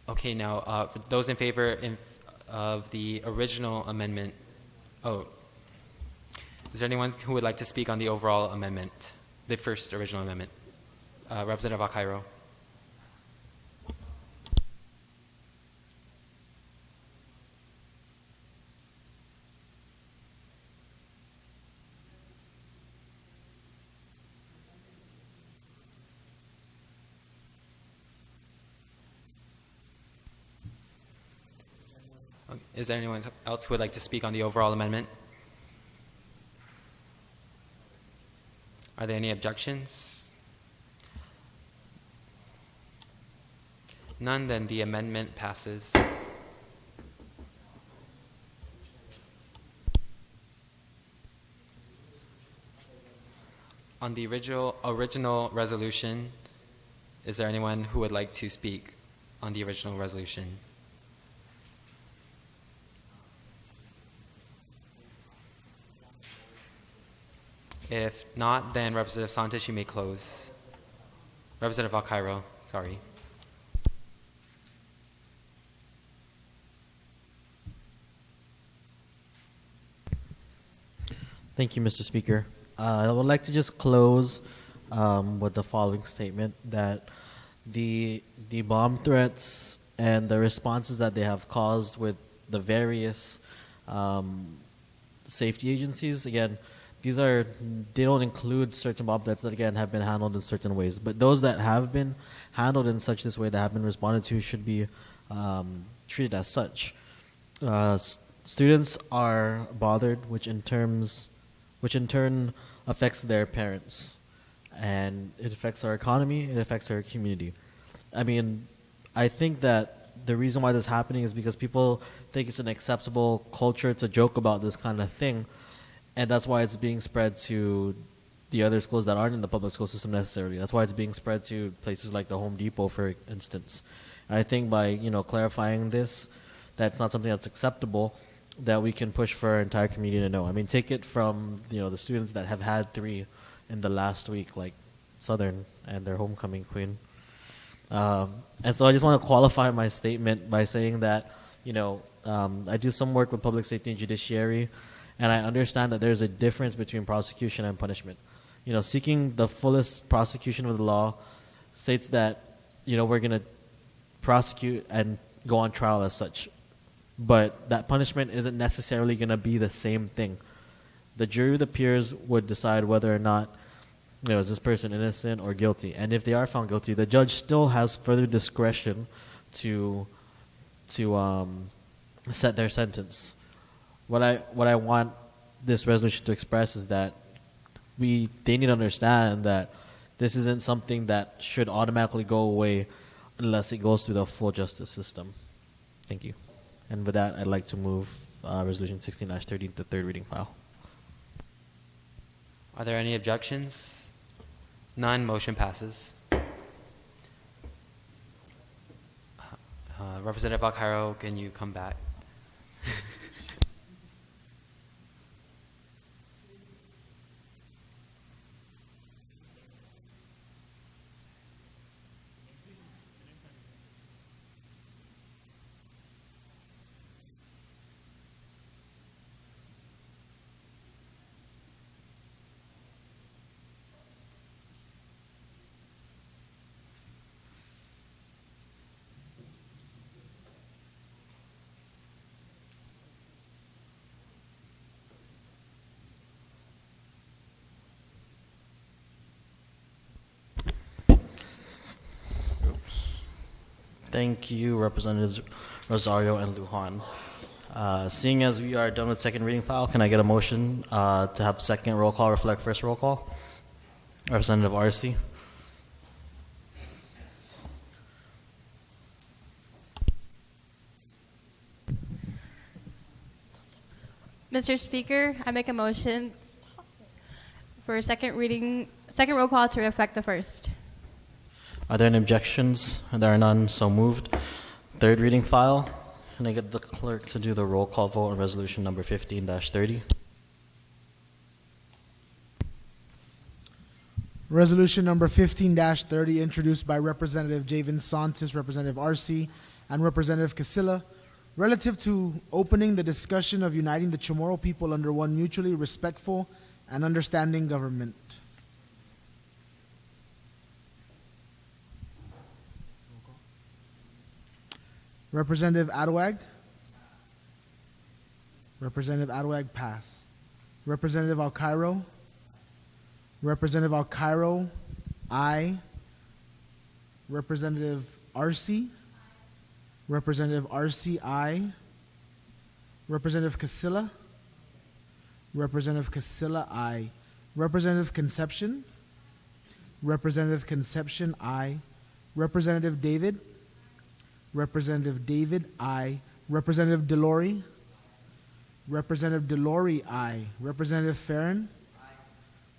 Okay, now, for those in favor of the original amendment, is there anyone who would like to speak on the overall amendment, the first original amendment? Representative Cairo. Is there anyone else who would like to speak on the overall amendment? Are there any objections? None, then the amendment passes. On the original resolution, is there anyone who would like to speak on the original resolution? If not, then Representative Santos, you may close. Representative Cairo, sorry. Thank you, Mr. Speaker. I would like to just close with the following statement, that the bomb threats and the responses that they have caused with the various safety agencies, again, they don't include certain bomb threats that, again, have been handled in certain ways. But those that have been handled in such this way, that have been responded to, should be treated as such. Students are bothered, which in turn affects their parents. And it affects our economy, it affects our community. I think that the reason why this is happening is because people think it's an acceptable culture to joke about this kind of thing. And that's why it's being spread to the other schools that aren't in the public school system necessarily. That's why it's being spread to places like the Home Depot, for instance. And I think by clarifying this, that's not something that's acceptable, that we can push for our entire community to know. Take it from the students that have had 3 in the last week, like Southern and their homecoming queen. And so I just want to qualify my statement by saying that I do some work with public safety and judiciary. And I understand that there's a difference between prosecution and punishment. Seeking the fullest prosecution of the law states that, we're going to prosecute and go on trial as such. But that punishment isn't necessarily going to be the same thing. The jury of the peers would decide whether or not, is this person innocent or guilty. And if they are found guilty, the judge still has further discretion to set their sentence. What I want this resolution to express is that they need to understand that this isn't something that should automatically go away unless it goes through the full justice system. Thank you. And with that, I'd like to move Resolution 16-30 to third reading file. Are there any objections? None. Motion passes. Representative Al Cairo, can you come back? Thank you, Representatives Rosario and Lujan. Seeing as we are done with second reading file, can I get a motion to have second roll call reflect first roll call? Representative RC. Mr. Speaker, I make a motion for second roll call to reflect the first. Are there any objections? There are none, so moved. Third reading file. Can I get the clerk to do the roll call vote on resolution number 15-30? Resolution number 15-30, introduced by Representative Javen Santos, Representative RC, and Representative Casilla, relative to opening the discussion of uniting the Chamorro people under one mutually respectful and understanding government. Representative Adawag. Representative Adawag, pass. Representative Al Cairo. Representative Al Cairo, aye. Representative RC. Representative RC, aye. Representative Casilla. Representative Casilla, aye. Representative Conception. Representative Conception, aye. Representative David. Representative David, aye. Representative Delory. Representative Delory, aye. Representative Farron.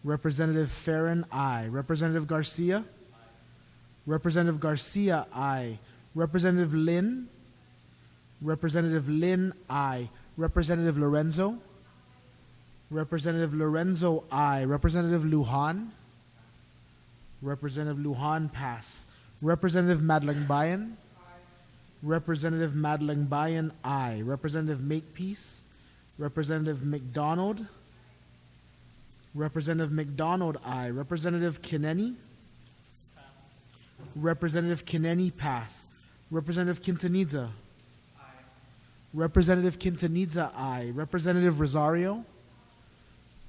Representative Farron, aye. Representative Garcia. Representative Garcia, aye. Representative Lynn. Representative Lynn, aye. Representative Lorenzo. Representative Lorenzo, aye. Representative Lujan. Representative Lujan, pass. Representative Madlang-Bayan. Representative Madlang-Bayan, aye. Representative Makepeace. Representative McDonald. Representative McDonald, aye. Representative Kineni. Representative Kineni, pass. Representative Quintanilla. Representative Quintanilla, aye. Representative Rosario.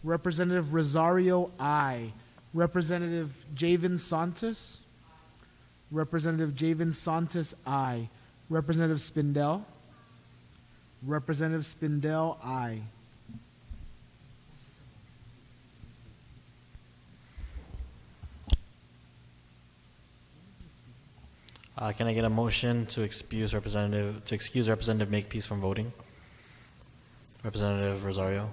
Representative Rosario, aye. Representative Javen Santos. Representative Javen Santos, aye. Representative Spindell. Representative Spindell, aye. Can I get a motion to excuse Representative Makepeace from voting? Representative Rosario.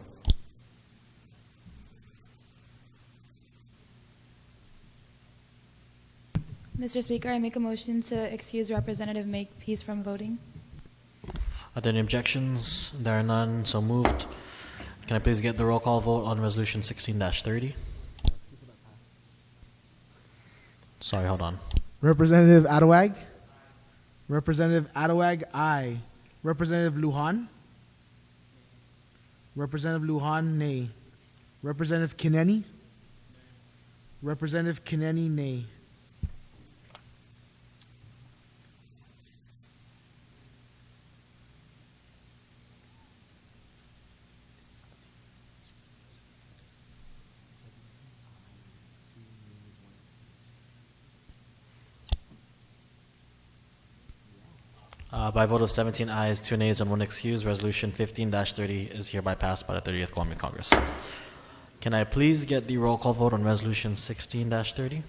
Mr. Speaker, I make a motion to excuse Representative Makepeace from voting. Are there any objections? There are none, so moved. Can I please get the roll call vote on resolution 16-30? Sorry, hold on. Representative Adawag. Representative Adawag, aye. Representative Lujan. Representative Lujan, nay. Representative Kineni. Representative Kineni, nay. By a vote of 17 ayes, 2 nays, and 1 excuse, resolution 15-30 is hereby passed by the 30th Guam Youth Congress. Can I please get the roll call vote on Resolution 16-30?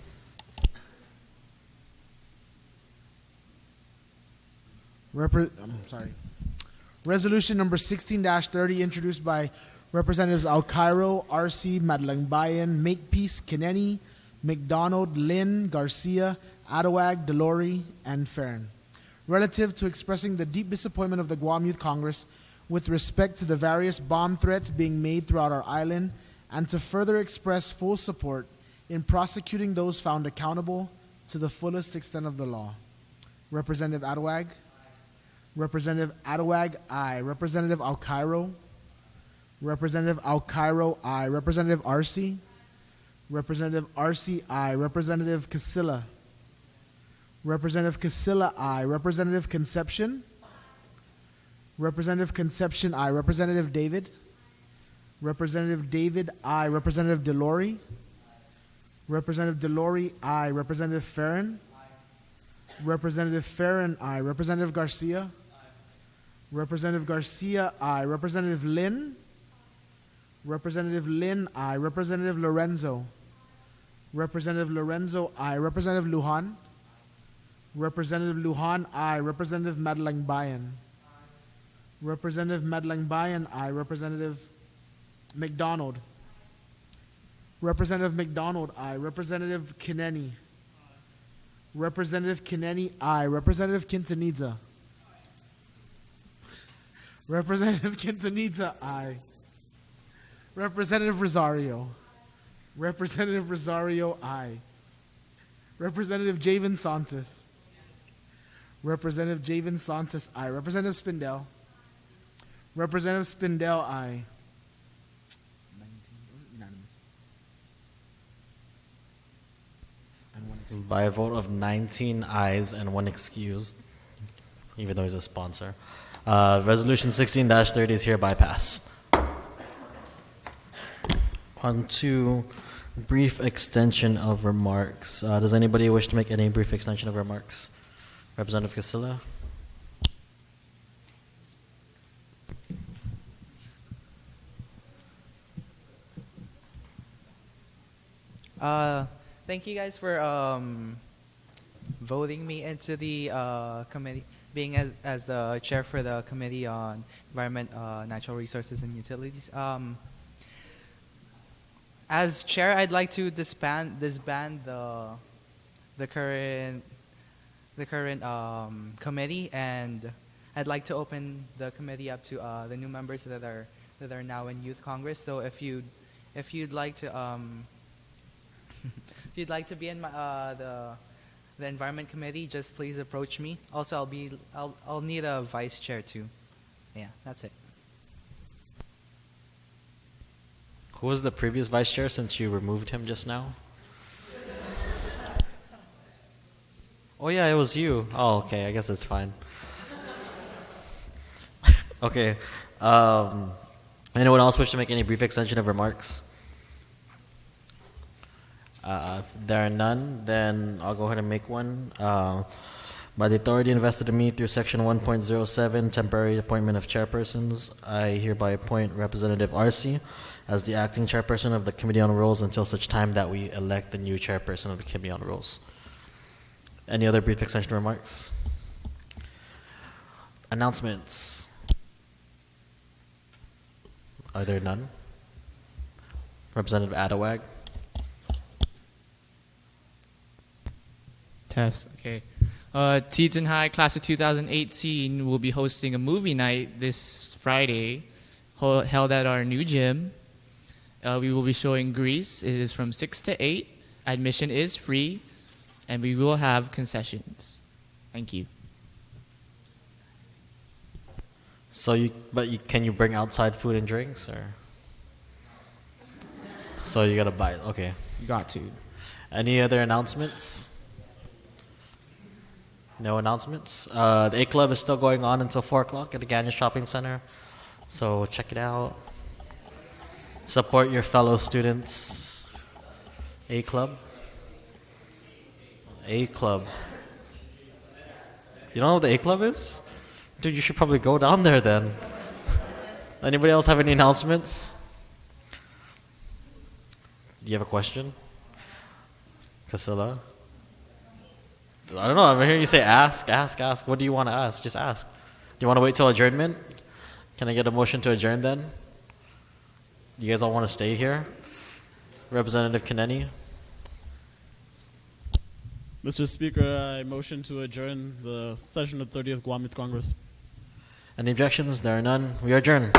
Resolution number 16-30, introduced by Representatives Al Cairo, RC, Madlangbayan, Makepeace, Kineni, McDonald, Lynn, Garcia, Adawag, Delori, and Farron. Relative to expressing the deep disappointment of the Guam Youth Congress with respect to the various bomb threats being made throughout our island, and to further express full support in prosecuting those found accountable to the fullest extent of the law. Representative Adawag? Representative Adawag, aye. Representative Al Cairo? Representative Al Cairo, aye. Representative RC? Representative RC, aye. Representative Casilla? Representative Casilla, aye. Representative Conception? Representative Conception, aye. Representative David? Representative David, aye. Representative Delori? Representative Delori, aye. Representative Farron? Representative Farron, aye. Representative Garcia? Representative Garcia, aye. Representative Lynn? Representative Lynn, aye. Representative Lorenzo? Representative Lorenzo, aye. Representative Lujan? Representative Lujan, aye. Representative Madlangbayan? Representative Madlangbayan, aye. Representative McDonald? Representative McDonald, aye. Representative Kineni? Representative Kineni, aye. Representative Quintanilla? Representative Quintanilla, aye. Representative Rosario? Representative Rosario, aye. Representative Javen Santos? Representative Javen Santos, aye. Representative Spindell? Representative Spindell, aye. 19, unanimous. And one excused. By a vote of 19 ayes and 1 excused, even though he's a sponsor, Resolution 16-30 is hereby passed. On to brief extension of remarks. Does anybody wish to make any brief extension of remarks? Representative Casilla? Thank you guys for voting me into the committee, being as the chair for the Committee on Environment, Natural Resources, and Utilities. As chair, I'd like to disband the current committee, and I'd like to open the committee up to the new members that are now in Youth Congress. So if you'd like to if you'd like to be in the Environment Committee, just please approach me. Also, I'll need a vice chair too. Yeah, that's it. Who was the previous vice chair since you removed him just now? Oh yeah, it was you. Oh, okay, I guess it's fine. Okay. Anyone else wish to make any brief extension of remarks? If there are none, then I'll go ahead and make one. By the authority invested in me through Section 1.07, temporary appointment of chairpersons, I hereby appoint Representative RC as the acting chairperson of the Committee on Rules until such time that we elect the new chairperson of the Committee on Rules. Any other brief extension remarks? Announcements. Are there none? Representative Adawag. Test. Okay. Teton High Class of 2018 will be hosting a movie night this Friday, held at our new gym. We will be showing Grease. It is from 6 to 8. Admission is free, and we will have concessions. Thank you. So can you bring outside food and drinks, or? So you gotta buy it. Okay. Got to. Any other announcements? No announcements. The A Club is still going on until 4 o'clock at the Ganya Shopping Center, so check it out. Support your fellow students. A Club. A Club. You don't know what the A Club is? Dude, you should probably go down there then. Anybody else have any announcements? Do you have a question? Casilla? I don't know. I'm hearing you say ask. What do you want to ask? Just ask. Do you want to wait till adjournment? Can I get a motion to adjourn then? You guys all want to stay here? Representative Kaneni? Mr. Speaker, I motion to adjourn the session of 30th Guam Youth Congress. Any objections? There are none. We are adjourned.